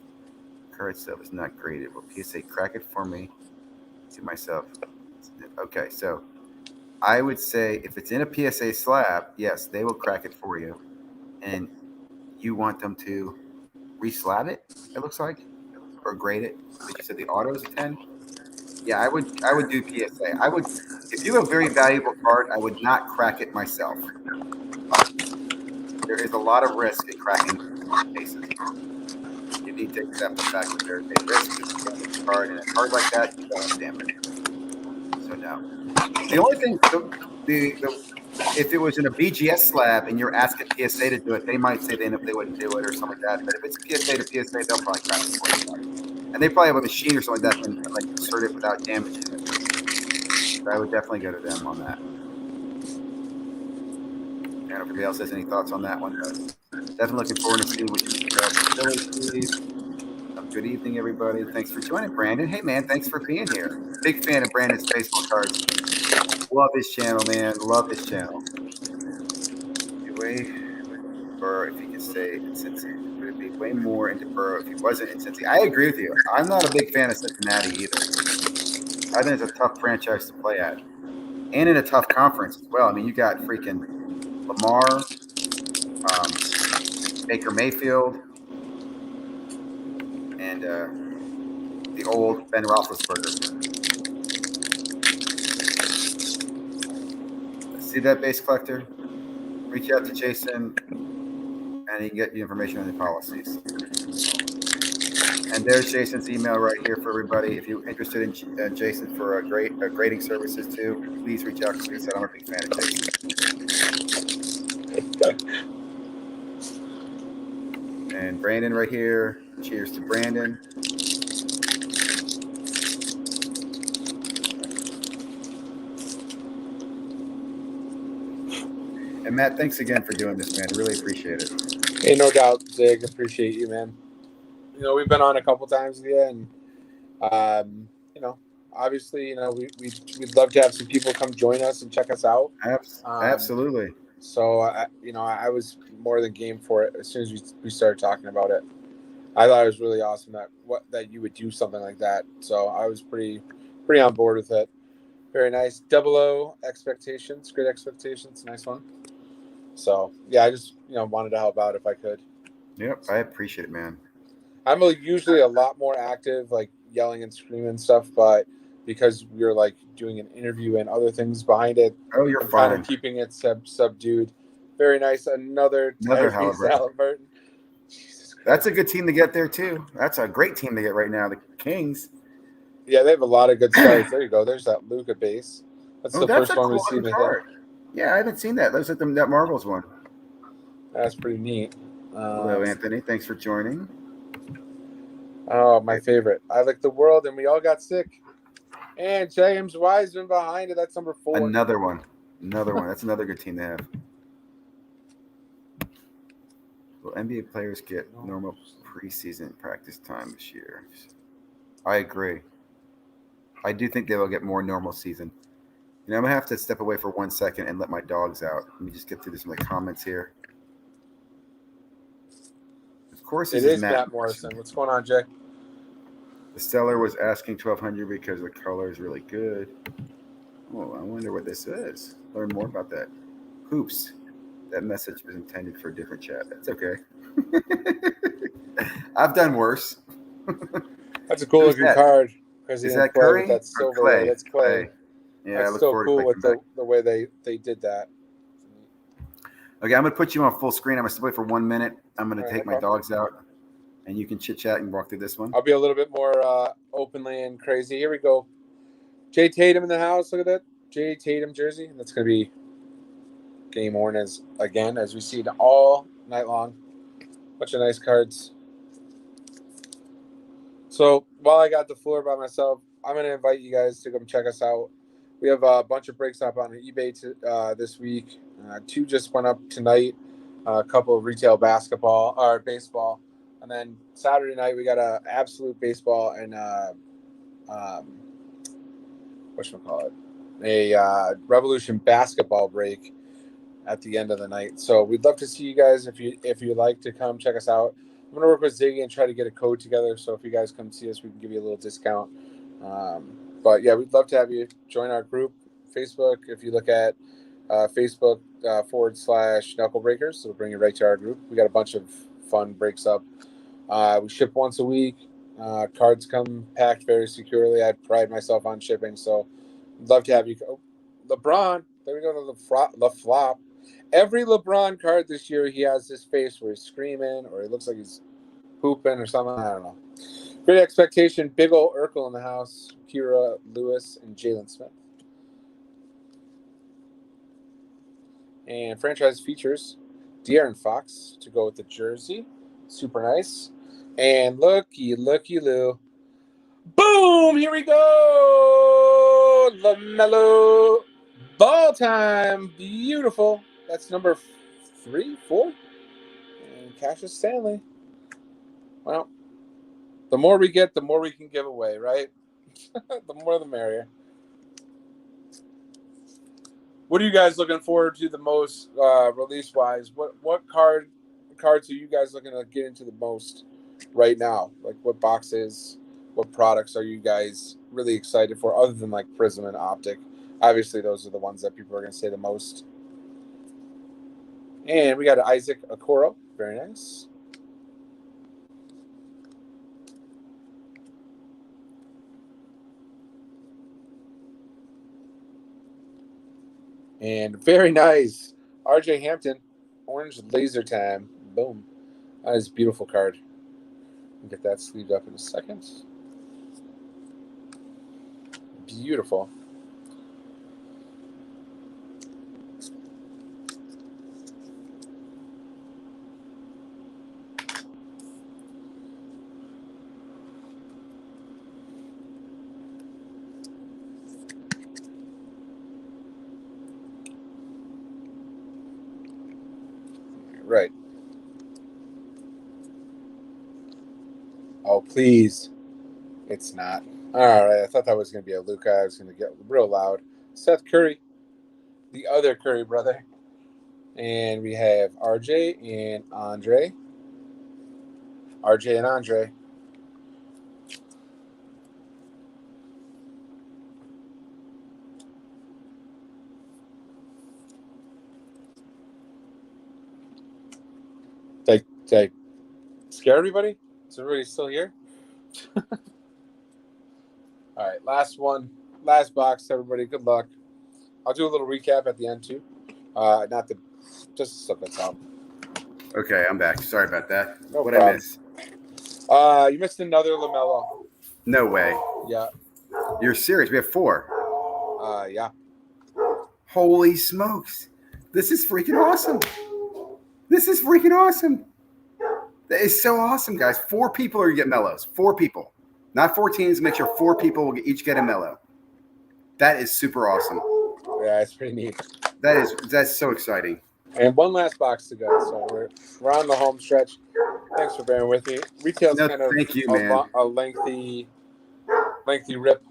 Card itself is not graded. Will PSA crack it for me? To myself. Okay, so I would say if it's in a PSA slab, yes, they will crack it for you. And you want them to re-slab it, it looks like, or grade it. Like you said, the auto is a 10. Yeah, I would do PSA. I would, if you have a very valuable card, I would not crack it myself. There is a lot of risk in cracking cases. You need to accept the fact that there's a risk with a card, and a card like that, you don't damage it. So no. The only thing, if it was in a BGS slab and you're asking PSA to do it, they might say they wouldn't do it or something like that. But if it's PSA to PSA, they'll probably crack it for you. And they probably have a machine or something like that and insert it without damaging it. So I would definitely go to them on that. I don't know if anybody else has any thoughts on that one, but definitely looking forward to seeing what you think about the good evening, everybody. Thanks for joining, Brandon. Hey, man, thanks for being here. Big fan of Brandon's baseball cards. Love his channel, man. Love his channel. way with Burrow if he can stay in Cincy? Would it be way more into Burrow if he wasn't in Cincy? I agree with you. I'm not a big fan of Cincinnati either. I think it's a tough franchise to play at, and in a tough conference as well. I mean, you got freaking Lamar, Baker Mayfield, and the old Ben Roethlisberger. See that, base collector? Reach out to Jason, and he can get you information on the policies. And there's Jason's email right here for everybody. If you're interested in Jason for grading services too, please reach out. Because like I said, I'm a big fan of Jason. And Brandon right here. Cheers to Brandon. And Matt, thanks again for doing this, man. Really appreciate it. Hey, no doubt, Zig. Appreciate you, man. We've been on a couple times with you, and obviously, we'd love to have some people come join us and check us out. Absolutely. So, I was more than game for it as soon as we started talking about it. I thought it was really awesome that you would do something like that. So I was pretty on board with it. Very nice. 00 expectations, great expectations, nice one. So yeah, I just wanted to help out if I could. Yep, I appreciate it, man. I'm usually a lot more active, like yelling and screaming and stuff, but because we're like doing an interview and other things behind it, you're I'm fine. kind of keeping it subdued. Very nice. Another Halliburton. That's a good team to get there too. That's a great team to get right now. The Kings. Yeah, they have a lot of good stars. There you go. There's that Luka base. That's the first one we've seen. Yeah, I haven't seen that. Looks like that Marvels one. That's pretty neat. Hello, Anthony. Thanks for joining. Oh, my favorite. I like the world, and we all got sick. And James Wiseman behind it. That's number 4. Another one. That's another good team to have. Will NBA players get normal preseason practice time this year? I agree. I do think they will get more normal season. I'm going to have to step away for 1 second and let my dogs out. Let me just get through some of the comments here. Of course, it is Matt Morrison. What's going on, Jay? The seller was asking $1,200 because the color is really good. Oh, I wonder what this is. Learn more about that. Hoops. That message was intended for a different chat. That's okay. I've done worse. That's a cool looking card. Is that Curry? That's silverware. That's Clay. Yeah, that's so cool with the way they did that. Okay, I'm going to put you on full screen. I'm going to stay away for 1 minute. I'm going to take my dogs out, and you can chit-chat and walk through this one. I'll be a little bit more openly and crazy. Here we go. Jay Tatum in the house. Look at that. Jay Tatum jersey. That's going to be game worn as we see it all night long. Bunch of nice cards. So while I got the floor by myself, I'm going to invite you guys to come check us out. We have a bunch of breaks up on eBay this week. 2 just went up tonight. A couple of retail baseball. And then Saturday night, we got a absolute baseball and whatchamacallit? A Revolution basketball break at the end of the night. So we'd love to see you guys if you'd like to come check us out. I'm going to work with Ziggy and try to get a code together. So if you guys come see us, we can give you a little discount. But yeah, we'd love to have you join our group, Facebook. If you look at Facebook /Knuckle Breakers, it'll bring you right to our group. We got a bunch of fun breaks up. We ship once a week. Cards come packed very securely. I pride myself on shipping, so I'd love to have you. LeBron, there we go to the flop. Every LeBron card this year, he has this face where he's screaming or he looks like he's pooping or something. I don't know. Great expectation. Big ol' Urkel in the house. Kira Lewis and Jalen Smith. And franchise features De'Aaron Fox to go with the jersey. Super nice. And looky Lou. Boom! Here we go! LaMelo. Ball time. Beautiful. That's number 3, 4. And Cassius Stanley. Well, the more we get, the more we can give away, right? The more the merrier. What are you guys looking forward to the most release wise? What cards are you guys looking to get into the most right now? Like what boxes, what products are you guys really excited for other than like Prism and Optic? Obviously those are the ones that people are going to say the most. And we got an Isaac Okoro. Very nice. And very nice. RJ Hampton. Orange Laser Time. Boom. That is a beautiful card. I'll get that sleeved up in a second. Beautiful. Right. Oh, please. It's not. All right. I thought that was going to be a Luca. I was going to get real loud. Seth Curry, the other Curry brother. And we have RJ and Andre. RJ and Andre. Did I scare everybody? Is everybody still here? All right. Last one. Last box, everybody. Good luck. I'll do a little recap at the end, too. Not the just stuff that's out. Okay, I'm back. Sorry about that. No What problem. I miss? You missed another LaMelo. No way. Yeah. You're serious? We have 4. Yeah. Holy smokes! This is freaking awesome. This is freaking awesome. That is so awesome, guys. 4 people are going to get mellows. 4 people. Not 4 teams. Make sure 4 people will each get a mellow. That is super awesome. Yeah, it's pretty neat. That's so exciting. And one last box to go. So we're on the home stretch. Thanks for bearing with me. Retail's kind of thank you, man. a lengthy rip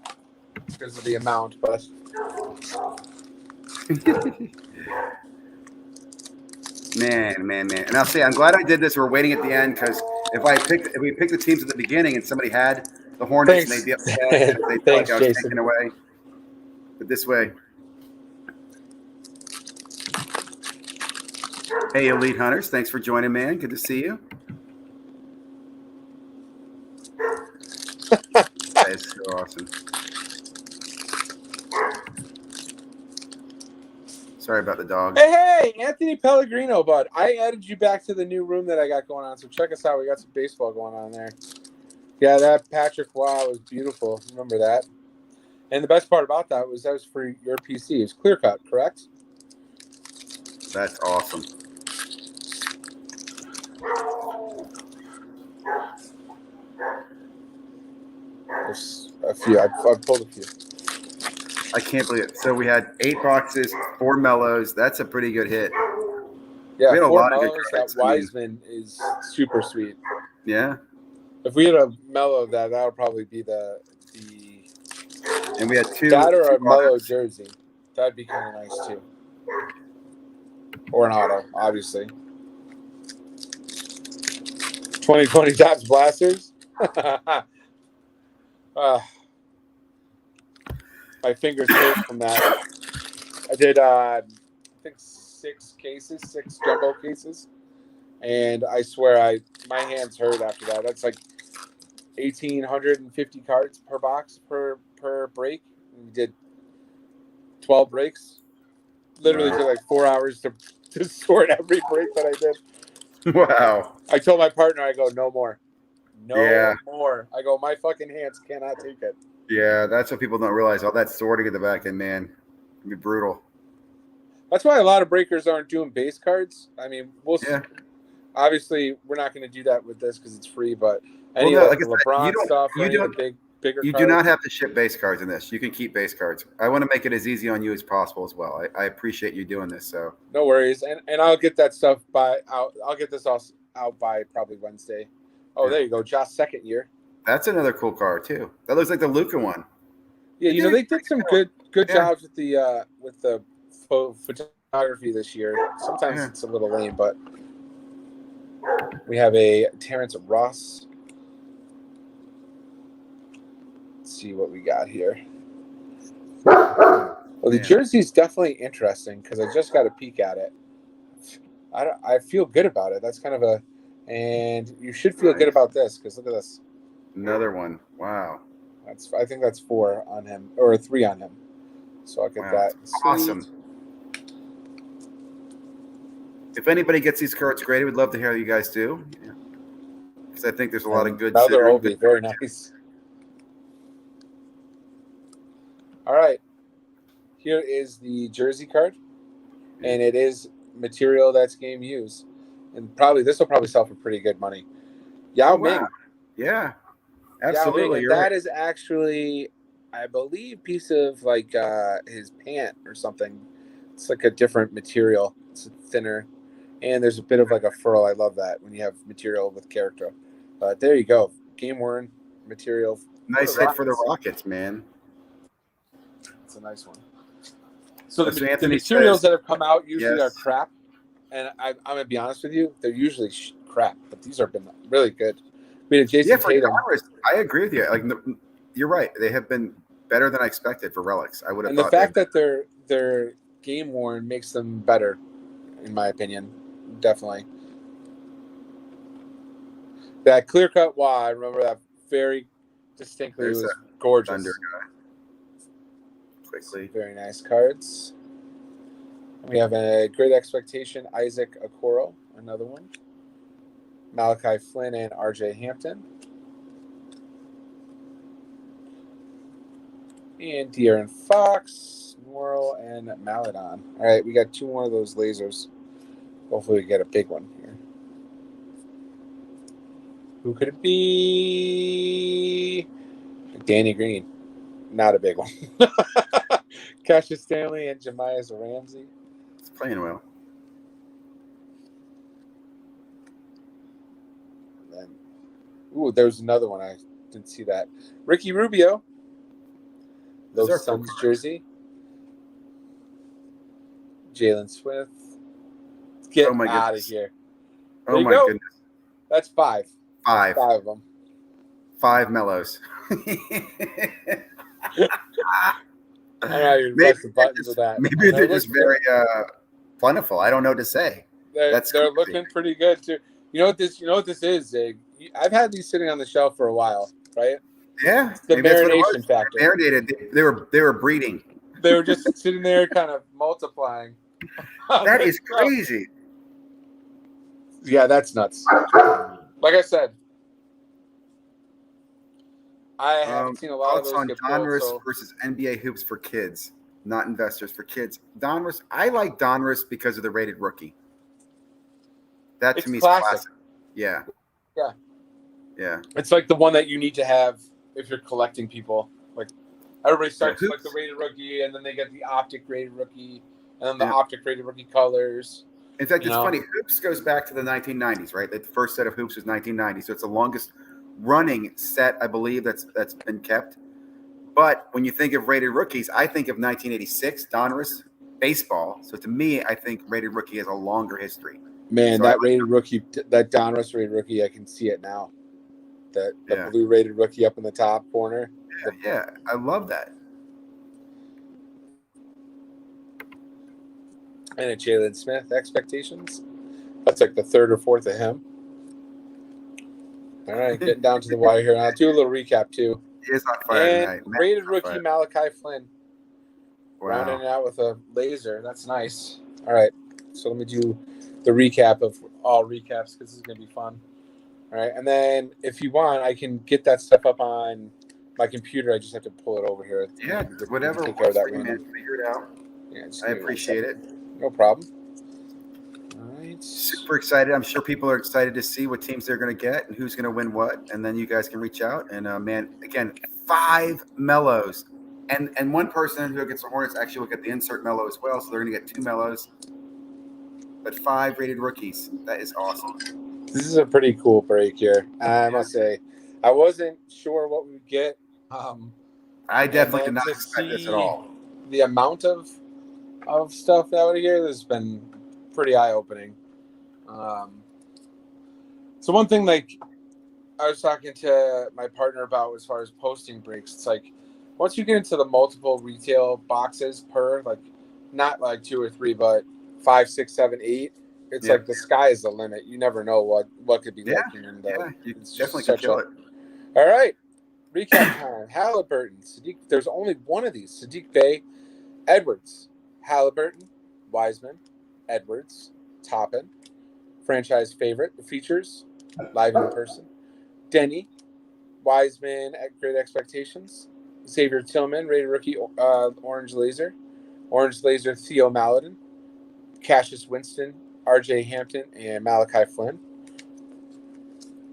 because of the amount, but man. And I'll say I'm glad I did this. We're waiting at the end because if we picked the teams at the beginning and somebody had the Hornets and they'd be upset and they felt like I was taking away. But this way. Hey, Elite Hunters. Thanks for joining, man. Good to see you. That is so awesome. Sorry about the dog. Hey, Anthony Pellegrino, bud. I added you back to the new room that I got going on, so check us out. We got some baseball going on there. Yeah, that Patrick Wow was beautiful. Remember that? And the best part about that was for your PC. It was clear cut, correct? That's awesome. There's a few. I've pulled a few. I can't believe it. So we had 8 boxes, 4 mellows. That's a pretty good hit. Yeah, we had 4 mellows. That Wiseman is super sweet. Yeah. If we had a mellow that would probably be the. And we had 2. That or a mellow jersey. That'd be kind of nice too. Or an auto, obviously. 2020 Topps Blasters. My fingers hurt from that. I did, I think 6 jumbo cases, and I swear my hands hurt after that. That's like 1,850 cards per box per break. We did 12 breaks. Literally took like 4 hours to sort every break that I did. Wow. I told my partner, I go, no more. No more. I go, my fucking hands cannot take it. Yeah, that's what people don't realize. All that sorting at the back end, man. It'd be brutal. That's why a lot of breakers aren't doing base cards. I mean, we'll see. Obviously, we're not going to do that with this because it's free, but any like LeBron stuff, bigger you cards. Do not have to ship base cards in this. You can keep base cards. I want to make it as easy on you as possible as well. I appreciate you doing this. So no worries, and I'll get that stuff I'll get this all out by probably Wednesday. Oh, there you go, Josh, second year. That's another cool card too. That looks like the Luka one. Yeah, they did some good jobs with the photography this year. Sometimes it's a little lame, but we have a Terrence Ross. Let's see what we got here. Well, the jersey's definitely interesting because I just got a peek at it. I feel good about it. That's kind of and you should feel good about this because look at this. Another one. Wow. I think that's 4 on him or 3 on him. So I'll get that. Sweet. Awesome. If anybody gets these cards graded, we'd love to hear how you guys do. Because I think there's a lot of good. Another Obi, very nice. All right. Here is the jersey card, and it is material that's game used, and this will probably sell for pretty good money. Yao Ming. Wow. Yeah, absolutely. That is actually, I believe, piece of like his pant or something. It's like a different material. It's thinner, and there's a bit of like a furl. I love that when you have material with character. There you go, game worn material. Nice hit for the Rockets, man. It's a nice one. So the materials that have come out usually are crap, and I'm gonna be honest with you, they're usually crap. But these have been really good. I mean, Jason Tatum. Donruss, I agree with you. Like you're right, they have been better than I expected for relics. I would have. And the fact that they're game worn makes them better, in my opinion. Definitely. That clear cut. Wow, I remember that very distinctly. It was gorgeous. Thunder guy. Quickly. Very nice cards. We have a Great Expectation, Isaac Okoro, another one. Malachi Flynn and RJ Hampton. And De'Aaron Fox, Morrill, and Maladon. All right, we got 2 more of those lasers. Hopefully we get a big one here. Who could it be? Danny Green. Not a big one. Cassius Stanley and Jemiah Ramsey. It's playing well. And then, there's another one. I didn't see that. Ricky Rubio. Those Suns jersey. Jalen Smith. Get out of here. Oh my goodness. That's 5. 5 of them. 5 mellows. I know you're pressing buttons with that. Maybe they're just very plentiful. I don't know what to say. They're looking pretty good too. You know what this is, Zig? I've had these sitting on the shelf for a while, right? Yeah, it's the marination factor. Marinated. They were breeding. They were just sitting there, kind of multiplying. That is crazy. Yeah, that's nuts. Like I said, I haven't seen a lot of those on get Donruss versus NBA hoops for kids, not investors, for kids. Donruss, I like Donruss because of the rated rookie. That to me is classic. Yeah. It's like the one that you need to have if you're collecting people. Like everybody starts with like the rated rookie, and then they get the optic rated rookie, and then the optic rated rookie colors. In fact, it's funny. Hoops goes back to the 1990s, right? The first set of hoops was 1990, so it's the longest running set, I believe, that's been kept. But when you think of rated rookies, I think of 1986 Donruss baseball. So to me, I think rated rookie has a longer history. Man, so that rated rookie, that Donruss rated rookie, I can see it now. The blue rated rookie up in the top corner. Yeah, I love that. And a Jalen Smith expectations. That's like the 3rd or 4th of him. All right, getting down to the wire here. And I'll do a little recap too. He is on fire tonight. Rated rookie Malachi Flynn. Wow. Rounding it out with a laser. That's nice. All right, so let me do the recap of all recaps because this is going to be fun. All right, and then if you want, I can get that stuff up on my computer. I just have to pull it over here. Yeah, whatever. Take care of that, figure it out. Yeah, I appreciate it. No problem. All right. Super excited. I'm sure people are excited to see what teams they're going to get and who's going to win what. And then you guys can reach out. And, man, again, 5 mellows. And one person who gets the Hornets actually will get the insert mellow as well. So they're going to get 2 mellows. But 5 rated rookies. That is awesome. This is a pretty cool break here. I must say. I wasn't sure what we would get. I definitely did not expect this at all. The amount of of stuff out of here that's been pretty eye opening. So one thing, like I was talking to my partner about as far as posting breaks, it's like once you get into the multiple retail boxes per, like not like 2 or 3, but 5, 6, 7, 8. It's Yeah. like the sky is the limit. You never know what could be Yeah. lurking in the. Yeah, you It's definitely just can such kill a. it. All right, recap time. Halliburton, Sadiq. There's only one of these. Sadiq Bey, Edwards, Halliburton, Wiseman, Edwards, Toppin, franchise favorite, the features, live and in person, Denny, Wiseman at Great Expectations, Xavier Tillman, rated rookie, Orange Laser, Theo Maladin, Cassius Winston, R.J. Hampton, and Malachi Flynn.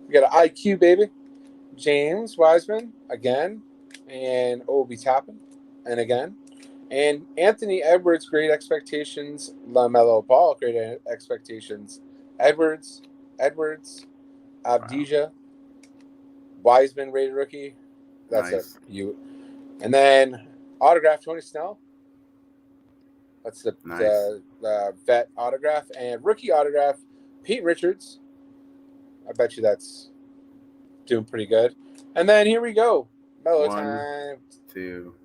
We got an IQ baby, James Wiseman again, and Obi Toppin, and again. And Anthony Edwards, Great Expectations. LaMelo Ball, Great Expectations. Edwards, Avdija, Wiseman, rated rookie. That's Nice. it. And then autograph Tony Snell. That's Nice. the vet autograph. And rookie autograph Pete Richards. I bet you that's doing pretty good. And then here we go. Mellow 1, time. 2,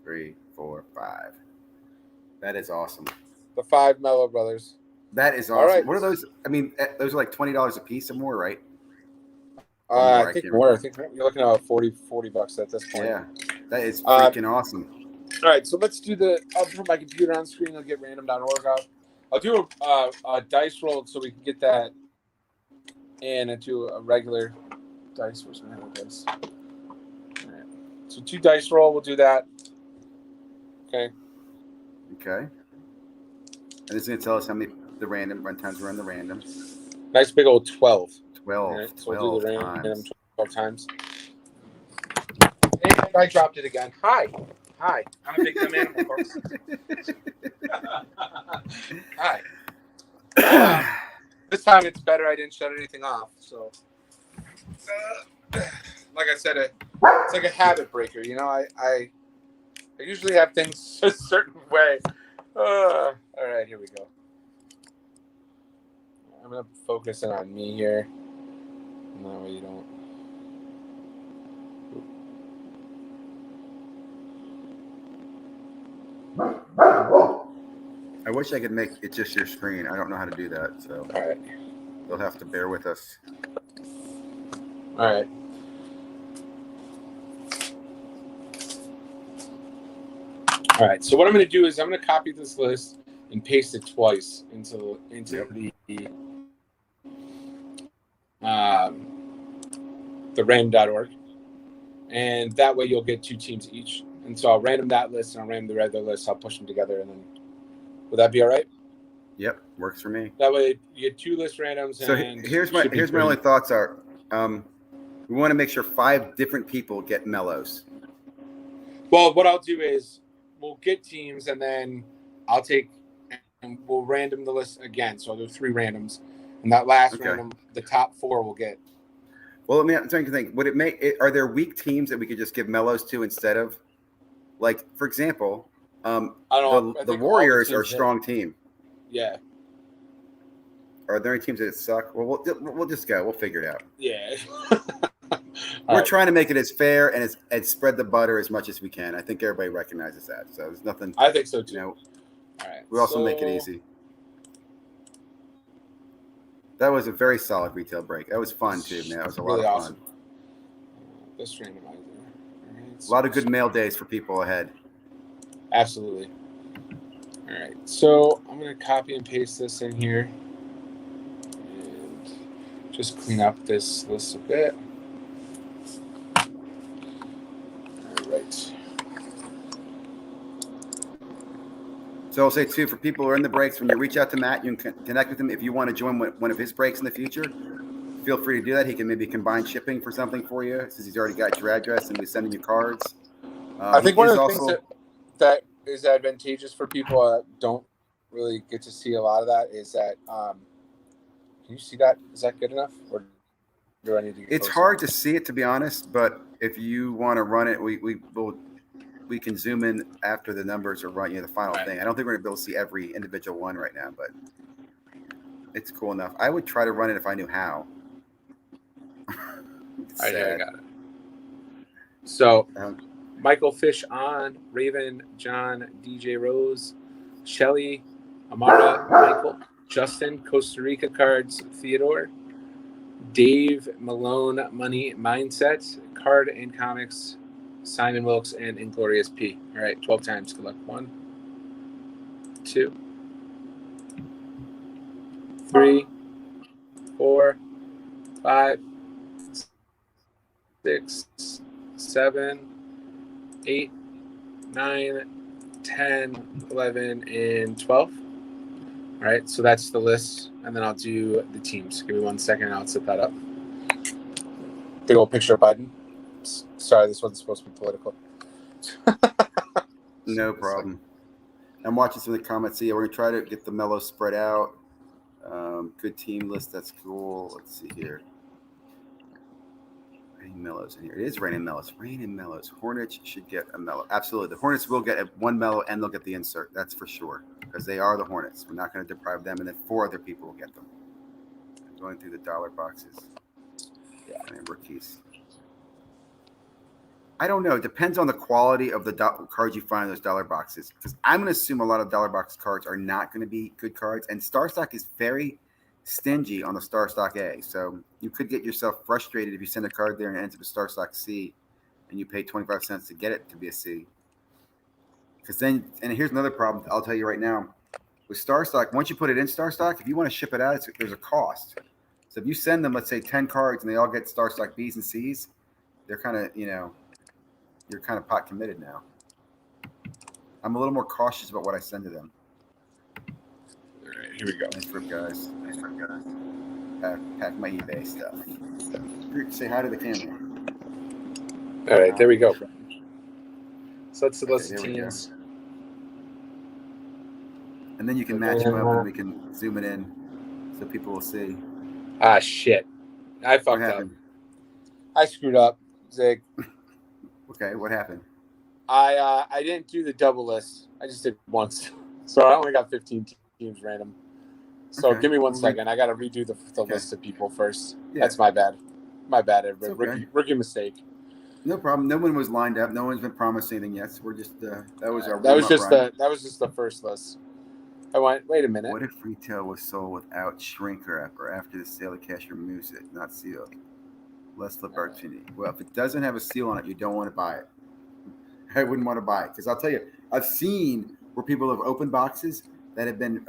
3, 4, 5. That is awesome. The 5 Mellow Brothers. That is awesome. All right. What are those? I mean, those are like $20 a piece or more, right? I think more. I think you're looking at $40 at this point. Yeah, that is freaking awesome. All right, so let's do I'll put my computer on screen. I'll get random.org out. I'll do a dice roll so we can get that in into a regular dice. Where's my dice? All right. So 2 dice roll. We'll do that. Okay. And it's going to tell us how many the random run times were in the random. Nice big old 12. 12. All right, so we'll do the random times. 12 times. And I dropped it again. Hi. I'm a big dumb animal, folks. Hi. This time it's better I didn't shut anything off. So, like I said, it's like a habit breaker. You know, I usually have things a certain way. All right, here we go. I'm going to focus in on me here. And that way you don't. I wish I could make it just your screen. I don't know how to do that, so All right. You'll have to bear with us. All right. All right. So what I'm going to do is I'm going to copy this list and paste it twice into the random.org, and that way you'll get 2 teams each. And so I'll random that list and I'll random the other list. I'll push them together, and then will that be all right? Yep, works for me. That way you get 2 list randoms. So here's my only thoughts are, we want to make sure 5 different people get mellows. Well, what I'll do is we'll get teams, and then I'll take and we'll random the list again. So there's 3 randoms, and that last random, the top 4 will get. Well, I'm trying to think. Would it make? Are there weak teams that we could just give mellows to instead of, like, for example, the Warriors are a strong team. Yeah. Are there any teams that suck? Well, we'll just go. We'll figure it out. Yeah. We're trying to make it as fair and spread the butter as much as we can. I think everybody recognizes that. So there's nothing. I think so too. All right. We also make it easy. That was a very solid retail break. That was fun too, man. That was a lot of fun. This randomizer. A lot of good mail days for people ahead. Absolutely. All right. So I'm going to copy and paste this in here and just clean up this list a bit. All right. So I'll say, too, for people who are in the breaks, when you reach out to Matt, you can connect with him. If you want to join one of his breaks in the future, feel free to do that. He can maybe combine shipping for something for you, since he's already got your address and he's sending you cards. I think one of the things that is advantageous for people that don't really get to see a lot of that is that, can you see that? Is that good enough? Or do I need to get It's hard to see it, to be honest, but if you want to run it, we'll we can zoom in after the numbers are run, the final Right. thing. I don't think we're going to be able to see every individual one right now, but it's cool enough. I would try to run it if I knew how. All right, here we got it. So, Michael Fish on, Raven, John, DJ Rose, Shelly, Amara, Michael, Justin, Costa Rica Cards, Theodore, Dave, Malone, Money, Mindset, Card and Comics, Simon Wilkes, and Inglorious P. All right, 12 times. Good luck. 1, 2, 3, 4, 5, 6, 7, 8, 9, 10, 11, and 12. All right, so that's the list, and then I'll do the teams. Give me 1 second, and I'll set that up. Big old picture of Biden. Sorry, this wasn't supposed to be political. No problem. I'm watching some of the comments. Yeah, we're going to try to get the mellow spread out. Good team list. That's cool. Let's see here. Raining Mellows in here. It is Raining Mellows. Raining Mellows. Hornets should get a mellow. Absolutely. The Hornets will get one mellow and they'll get the insert. That's for sure. Because they are the Hornets. We're not going to deprive them. And then 4 other people will get them. I'm going through the dollar boxes. Yeah. And rookies. I don't know. It depends on the quality of the cards you find in those dollar boxes. Because I'm going to assume a lot of dollar box cards are not going to be good cards. And Star Stock is very stingy on the Star Stock A. So you could get yourself frustrated if you send a card there and it ends up a Star Stock C and you pay 25 cents to get it to be a C. Because then, and here's another problem I'll tell you right now. With Star Stock, once you put it in Star Stock, if you want to ship it out, there's a cost. So if you send them, let's say 10 cards and they all get Star Stock Bs and Cs, they're kind of, you're kind of pot committed now. I'm a little more cautious about what I send to them. All right, here we go. Nice work, guys. Pack my eBay stuff. Say hi to the camera. All right, there we go. So that's the list of teams. And then you can match them up and we can zoom it in so people will see. Ah, shit. I fucked up. I screwed up, Zig. Okay, what happened? I didn't do the double list. I just did once. So I only got 15 teams random. So give me 1 second. I got to redo the list of people first. Yeah. That's my bad. My bad, everybody. Okay. Rookie mistake. No problem. No one was lined up. No one's been promising anything yet. So we're just that was our that was just the first list. I went, wait a minute. What if retail was sold without shrink wrap or after the sale, the cashier removes it, not sealed? Less opportunity. Well, if it doesn't have a seal on it, you don't want to buy it. I wouldn't want to buy it because I'll tell you, I've seen where people have opened boxes that have been,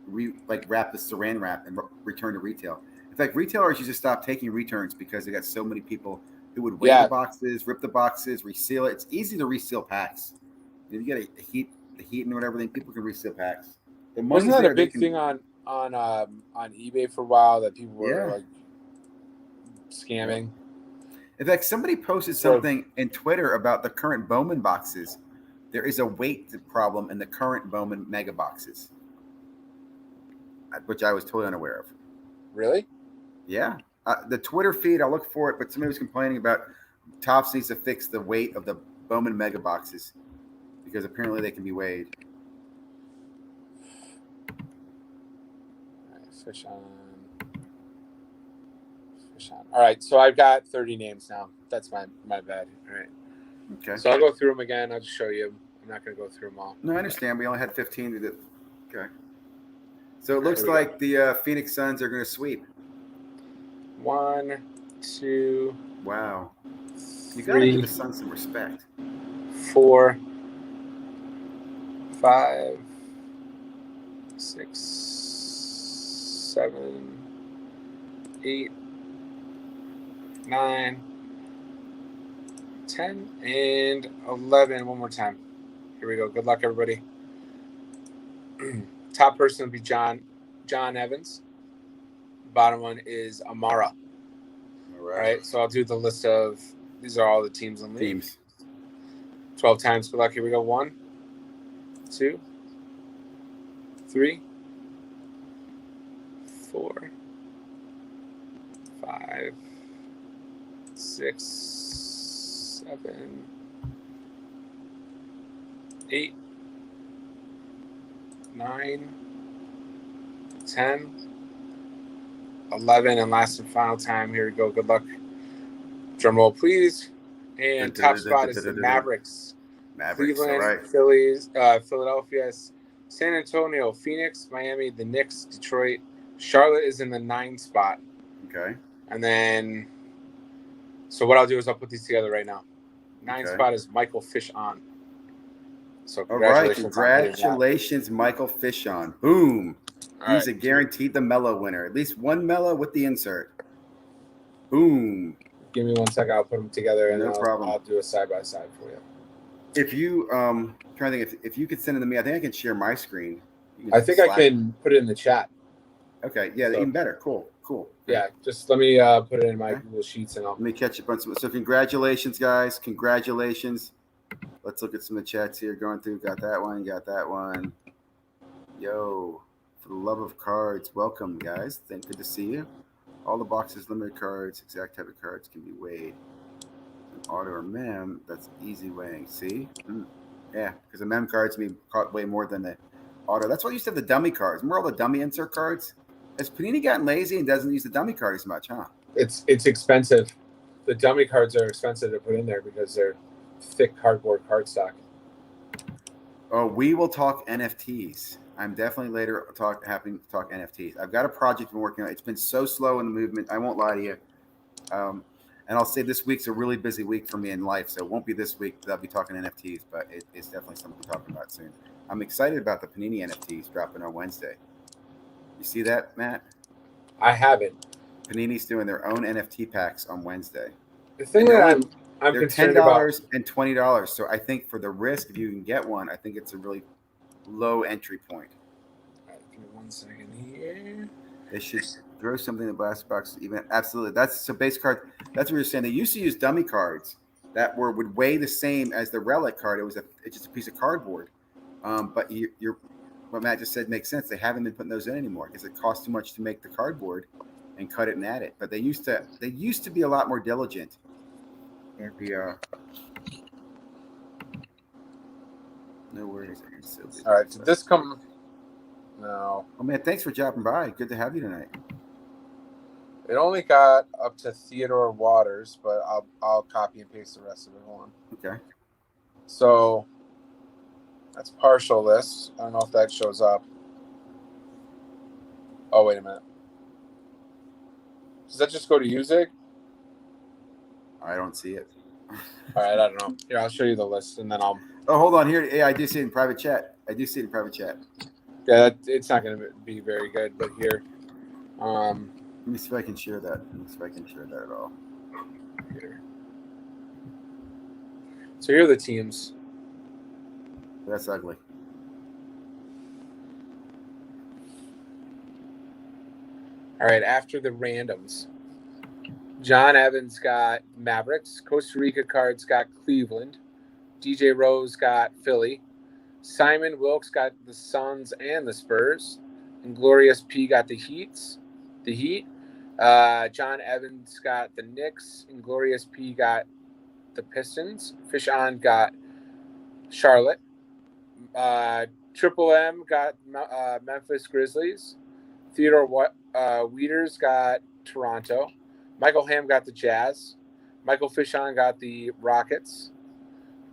wrapped with saran wrap and returned to retail. In fact, retailers used to stop taking returns because they got so many people who would weigh the boxes, rip the boxes, reseal it. It's easy to reseal packs. If you get the heat and whatever, then people can reseal packs. Wasn't that a big thing on eBay for a while that people were like scamming? In fact, somebody posted something in Twitter about the current Bowman boxes. There is a weight problem in the current Bowman mega boxes, which I was totally unaware of. Really? Yeah. The Twitter feed, I'll look for it, but somebody was complaining about Topps needs to fix the weight of the Bowman mega boxes because apparently they can be weighed. All right, fish on. All right, so I've got 30 names now. That's my bad. All right. Okay. So I'll go through them again. I'll just show you. I'm not going to go through them all. No, I understand. We only had 15 to do. Okay. So it looks like the Phoenix Suns are going to sweep. 1, 2. Wow. You got to give the Suns some respect. 4, 5, 6, 7, 8, 9, 10, and 11. One more time. Here we go. Good luck, everybody. Top person will be John Evans. Bottom one is Amara. All right. So I'll do the list of these are all the teams in the league. 12 times. Good luck. Here we go. 1, 2, 3, 4, 5, 6, 7, 8, 9, 10, 11, and last and final time. Here we go. Good luck. Drum roll, please. And top spot is the Mavericks. Mavericks, Cleveland, all right. Phillies, Philadelphia, San Antonio, Phoenix, Miami, the Knicks, Detroit. Charlotte is in the 9 spot. Okay. And then, so what I'll do is I'll put these together right now. 9 spot is Michael Fishon. So congratulations. All right, congratulations, Michael Fishon. Boom. He's a guaranteed the Mellow winner. At least one Mellow with the insert. Boom. Give me 1 second. I'll put them together and problem. I'll do a side-by-side for you. If you trying to think if you could send it to me, I think I can share my screen. I think I can put it in the chat. Okay, yeah, so, even better. Cool. Yeah, just let me put it in my Google Sheets and I'll. Let me catch up on some. So congratulations, guys. Congratulations. Let's look at some of the chats here. Going through. Got that one. Yo, for the love of cards, welcome, guys. Good to see you. All the boxes, limited cards, exact type of cards can be weighed. An auto or mem, that's easy weighing. See? Yeah, because the mem cards can be caught way more than the auto. That's why I used to have the dummy cards. Remember all the dummy insert cards? Has Panini gotten lazy and doesn't use the dummy card as much, huh? It's expensive. The dummy cards are expensive to put in there because they're thick cardboard cardstock. Oh, we will talk NFTs. I'm definitely happy to talk NFTs. I've got a project I'm working on. It's been so slow in the movement. I won't lie to you. And I'll say this week's a really busy week for me in life, so it won't be this week that I'll be talking NFTs, but it's definitely something we're talking about soon. I'm excited about the Panini NFTs dropping on Wednesday. You see that, Matt? I haven't. Panini's doing their own NFT packs on Wednesday. The thing that I'm concerned about, $10 and $20. So I think for the risk, if you can get one, I think it's a really low entry point. All right, give me 1 second here. They should throw something in the blast box. Even absolutely, that's so base card. That's what you're saying. They used to use dummy cards that would weigh the same as the relic card. It's just a piece of cardboard. But you're what Matt just said makes sense. They haven't been putting those in anymore because it costs too much to make the cardboard and cut it and add it. But they used to be a lot more diligent. And no worries. All right, did this come? No. Oh man, thanks for dropping by. Good to have you tonight. It only got up to Theodore Waters, but I'll copy and paste the rest of it. Hold on. Okay. So that's partial list. I don't know if that shows up. Oh, wait a minute. Does that just go to UZIG? I don't see it. All right, I don't know. Here, I'll show you the list, and then I'll. Oh, hold on here. Yeah, I do see it in private chat. Yeah, it's not going to be very good, but here. Let me see if I can share that. At all. Here. So here are the teams. That's ugly. All right, after the randoms, John Evans got Mavericks. Costa Rica cards got Cleveland. DJ Rose got Philly. Simon Wilkes got the Suns and the Spurs. And Glorious P got the Heat. John Evans got the Knicks. And Glorious P got the Pistons. Fishon got Charlotte. Triple M got Memphis Grizzlies. Theodore Wieters got Toronto. Michael Ham got the Jazz. Michael Fishon got the Rockets.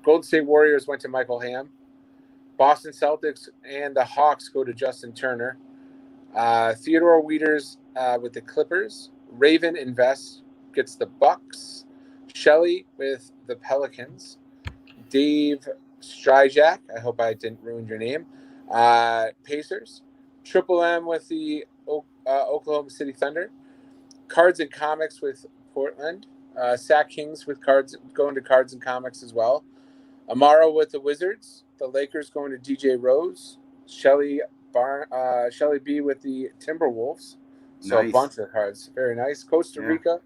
Golden State Warriors went to Michael Ham. Boston Celtics and the Hawks go to Justin Turner. Theodore Wieters with the Clippers. Raven Invest gets the Bucks. Shelley with the Pelicans. Dave Stryjak, I hope I didn't ruin your name. Pacers. Triple M with the Oklahoma City Thunder. Cards and Comics with Portland. Sack Kings with cards going to Cards and Comics as well. Amaro with the Wizards. The Lakers going to DJ Rose. Shelly B with the Timberwolves. So nice. A bunch of cards. Very nice. Costa Rica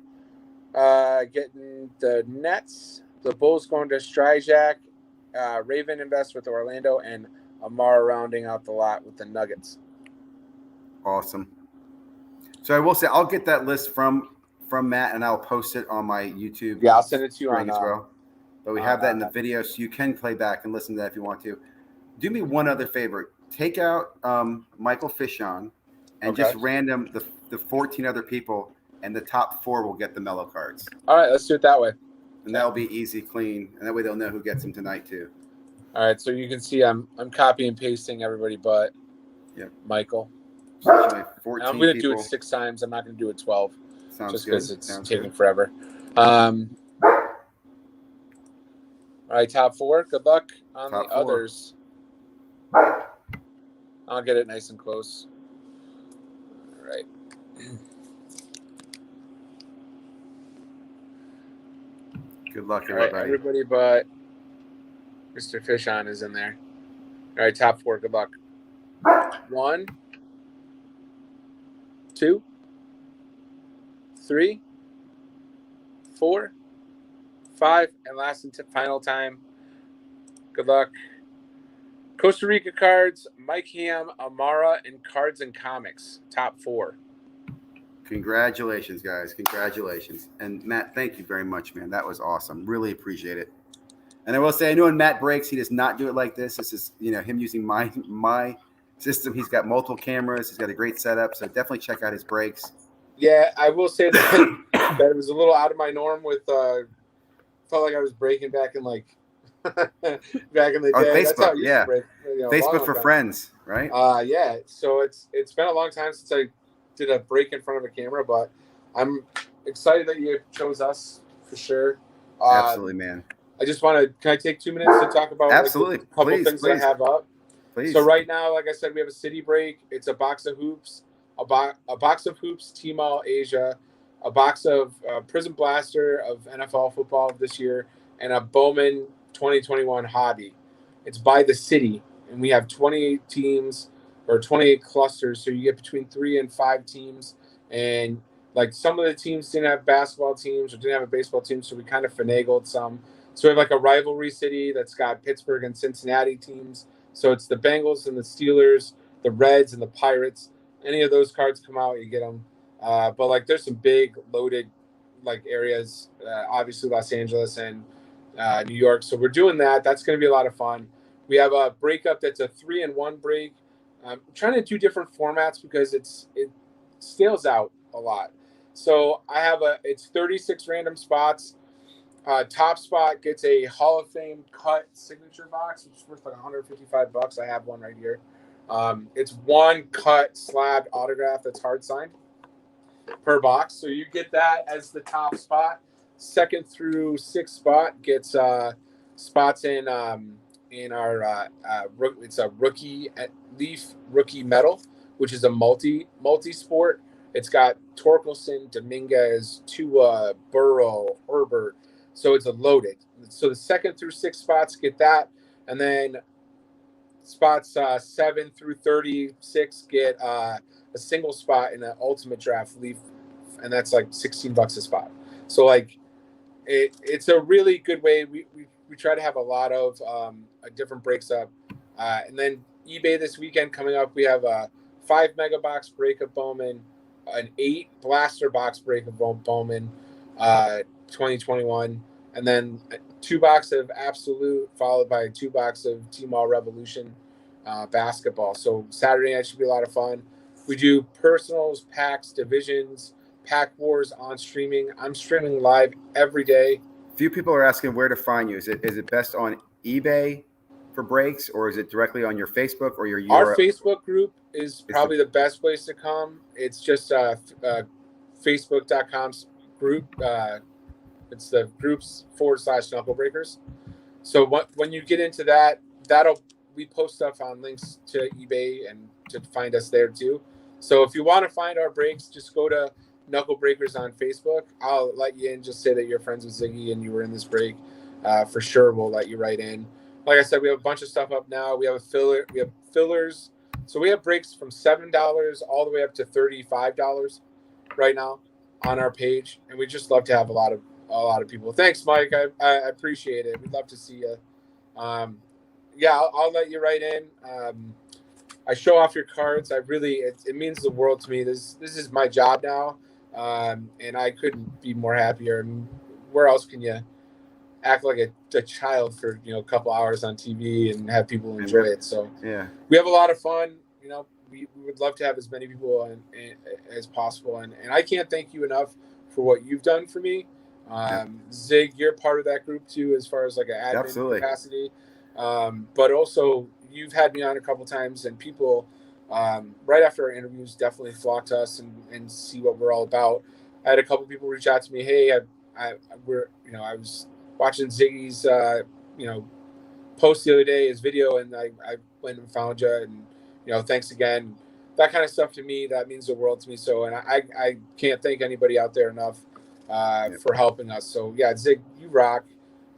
getting the Nets. The Bulls going to Stryjak. Raven Invest with Orlando. And Amaro rounding out the lot with the Nuggets. Awesome. So I will say I'll get that list from Matt and I'll post it on my YouTube. Yeah, I'll send it to you on as well. But we have that in the video, so you can play back and listen to that if you want to. Do me one other favor. Take out Michael Fishon and Okay. just random the 14 other people, and the top 4 will get the mellow cards. All right, let's do it that way. And that'll be easy, clean, and that way they'll know who gets them tonight too. All right, so you can see I'm copy and pasting everybody but Michael. So 14 I'm going to do people. it 6 times. I'm not going to do it 12. Sounds just good. because it's Sounds taking good. forever. All right, top 4. Good luck on Top the 4. others. I'll get it nice and close. All right. Good luck, All right, everybody but Mr. Fishon is in there. All right, top 4. Good luck. 1, 2, 3, 4, 5, and last and final time. Good luck. Costa Rica cards, Mike Ham, Amara, and Cards and Comics. Top 4. Congratulations, guys. Congratulations. And Matt, thank you very much, man. That was awesome. Really appreciate it. And I will say, I know when Matt breaks, he does not do it like this. This is, him using my system. He's got multiple cameras. He's got a great setup. So definitely check out his breaks. Yeah, I will say that it was a little out of my norm with felt like I was breaking back in back in the On day. Facebook, That's how I used to break. Facebook for friends, right? Yeah. So it's been a long time since I did a break in front of a camera, but I'm excited that you chose us for sure. Absolutely, man. I just want to. Can I take 2 minutes to talk about absolutely a couple things that I have up? Please. So right now, like I said, we have a city break. It's a box of hoops, a box of hoops, T-Mall Asia, a box of Prison Blaster of NFL football this year, and a Bowman 2021 hobby. It's by the city, and we have 28 teams or 28 clusters, so you get between 3 and 5 teams. And like some of the teams didn't have basketball teams or didn't have a baseball team, so we kind of finagled some. So we have like a rivalry city that's got Pittsburgh and Cincinnati teams. So it's the Bengals and the Steelers, the Reds and the Pirates. Any of those cards come out, you get them. But like there's some big loaded like areas, obviously Los Angeles and New York. So we're doing that. That's going to be a lot of fun. We have a breakup that's a 3-in-1 break. I'm trying to do different formats because it stales out a lot. So I have it's 36 random spots. Top spot gets a Hall of Fame cut signature box, which is worth like $155. I have one right here. It's one cut slabbed autograph that's hard signed per box. So you get that as the top spot. 2nd through 6th spot gets spots in our it's a rookie Leaf rookie medal, which is a multi sport. It's got Torkelson, Dominguez, Tua, Burrow, Herbert. So it's a loaded. So the 2nd through 6th spots get that, and then spots 7 through 36 get a single spot in an ultimate draft Leaf, and that's like $16 a spot. So like it's a really good way. We try to have a lot of different breaks up, and then eBay this weekend coming up. We have a 5 mega box break of Bowman, an 8 blaster box break of Bowman, 2021, and then 2 box of Absolute, followed by 2 box of T-Mall Revolution basketball. So Saturday night should be a lot of fun. We do personals, packs, divisions, pack wars on streaming. I'm streaming live every day. Few people are asking where to find you. Is it best on eBay for breaks, or is it directly on your Facebook or your URL? Our Facebook group is probably the best place to come. It's just facebook.com group. It's the groups /Knuckle Breakers. So when you get into that, we post stuff on links to eBay and to find us there too. So if you want to find our breaks, just go to Knuckle Breakers on Facebook. I'll let you in. Just say that you're friends with Ziggy and you were in this break. For sure, we'll let you right in. Like I said, we have a bunch of stuff up now. We have We have fillers. So we have breaks from $7 all the way up to $35 right now on our page, and we just love to have a lot of people. Thanks, Mike. I appreciate it. We'd love to see you. I'll let you right in. I show off your cards. It means the world to me. This is my job now, and I couldn't be more happier. And where else can you act like a child for a couple hours on TV and have people enjoy it. So yeah, we have a lot of fun. We would love to have as many people as possible, and I can't thank you enough for what you've done for me. Zig, you're part of that group too, as far as like an admin absolutely. capacity. But also, you've had me on a couple times, and people right after our interviews definitely flock to us and see what we're all about. I had a couple people reach out to me. Hey, I was watching Ziggy's post the other day, his video, and I went and found you, and thanks again. That kind of stuff to me, that means the world to me. So, and I can't thank anybody out there enough for helping us. So yeah, Zig, you rock.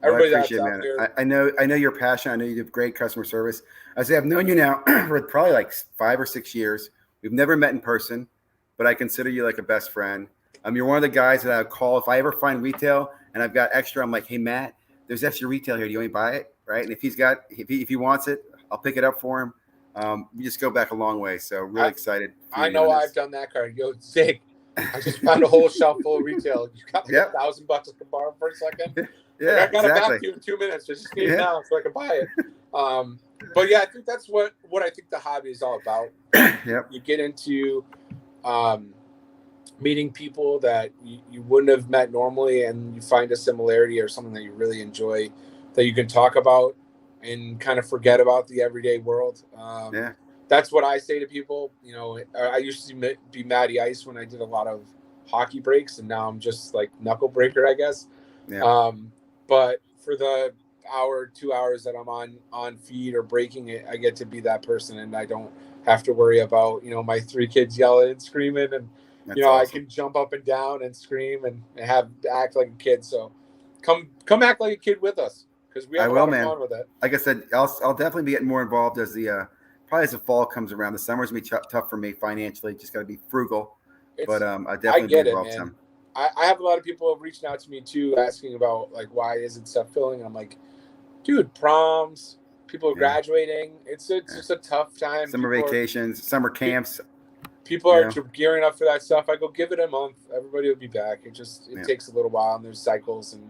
Well, I Everybody that's appreciate it, out man. there. I know your passion. I know you give great customer service. I say I've known you now for probably like 5 or 6 years. We've never met in person, but I consider you like a best friend. You're one of the guys that I call if I ever find retail and I've got extra. I'm like, hey Matt, there's extra retail here. Do you want to buy it? Right? And if he wants it, I'll pick it up for him. We just go back a long way. So really excited. I know I've done that card. Yo, Zig, I just found a whole shelf full of retail. You got like $1,000 I can borrow for a second. Yeah, I got it back to you in 2 minutes. I just need it now so I can buy it. But yeah, I think that's what I think the hobby is all about. Yep. You get into meeting people that you wouldn't have met normally, and you find a similarity or something that you really enjoy that you can talk about and kind of forget about the everyday world. That's what I say to people. I used to be Matty Ice when I did a lot of hockey breaks, and now I'm just like knuckle breaker, I guess. Yeah. But for the hour, 2 hours that I'm on feed or breaking it, I get to be that person, and I don't have to worry about my 3 kids yelling and screaming, and That's awesome. I can jump up and down and scream and act like a kid. So come act like a kid with us, because we have a lot of fun with it. Like I said, I'll definitely be getting more involved as the fall comes around. The summer's gonna be tough for me financially. Just got to be frugal. But I definitely get be involved it, man. some. I have a lot of people reaching out to me too, asking about like why isn't stuff filling. And I'm like, dude, proms, people are graduating. It's just a tough time. Summer vacations, summer camps. People are gearing up for that stuff. I go, give it a month. Everybody will be back. It takes a little while, and there's cycles, and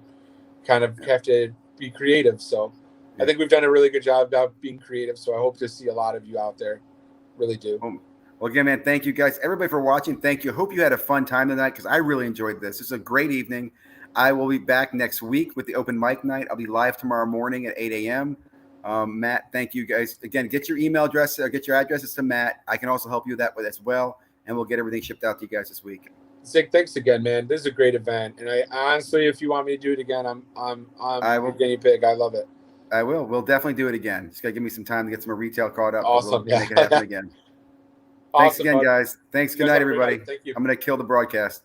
kind of have to be creative. So I think we've done a really good job about being creative. So I hope to see a lot of you out there. Really do. Well, again, man, thank you guys, everybody, for watching. Thank you. Hope you had a fun time tonight, because I really enjoyed this. It's a great evening. I will be back next week with the open mic night. I'll be live tomorrow morning at 8 a.m. Matt, thank you guys. Again, get your email address or get your addresses to Matt. I can also help you with that as well, and we'll get everything shipped out to you guys this week. Zig, thanks again, man. This is a great event, and I honestly, if you want me to do it again, I'm your guinea pig. I love it. I will. We'll definitely do it again. Just gotta give me some time to get some retail caught up. Awesome. We'll make it happen again. Thanks again, guys. Thanks. Good night, everybody. Thank you. I'm gonna kill the broadcast.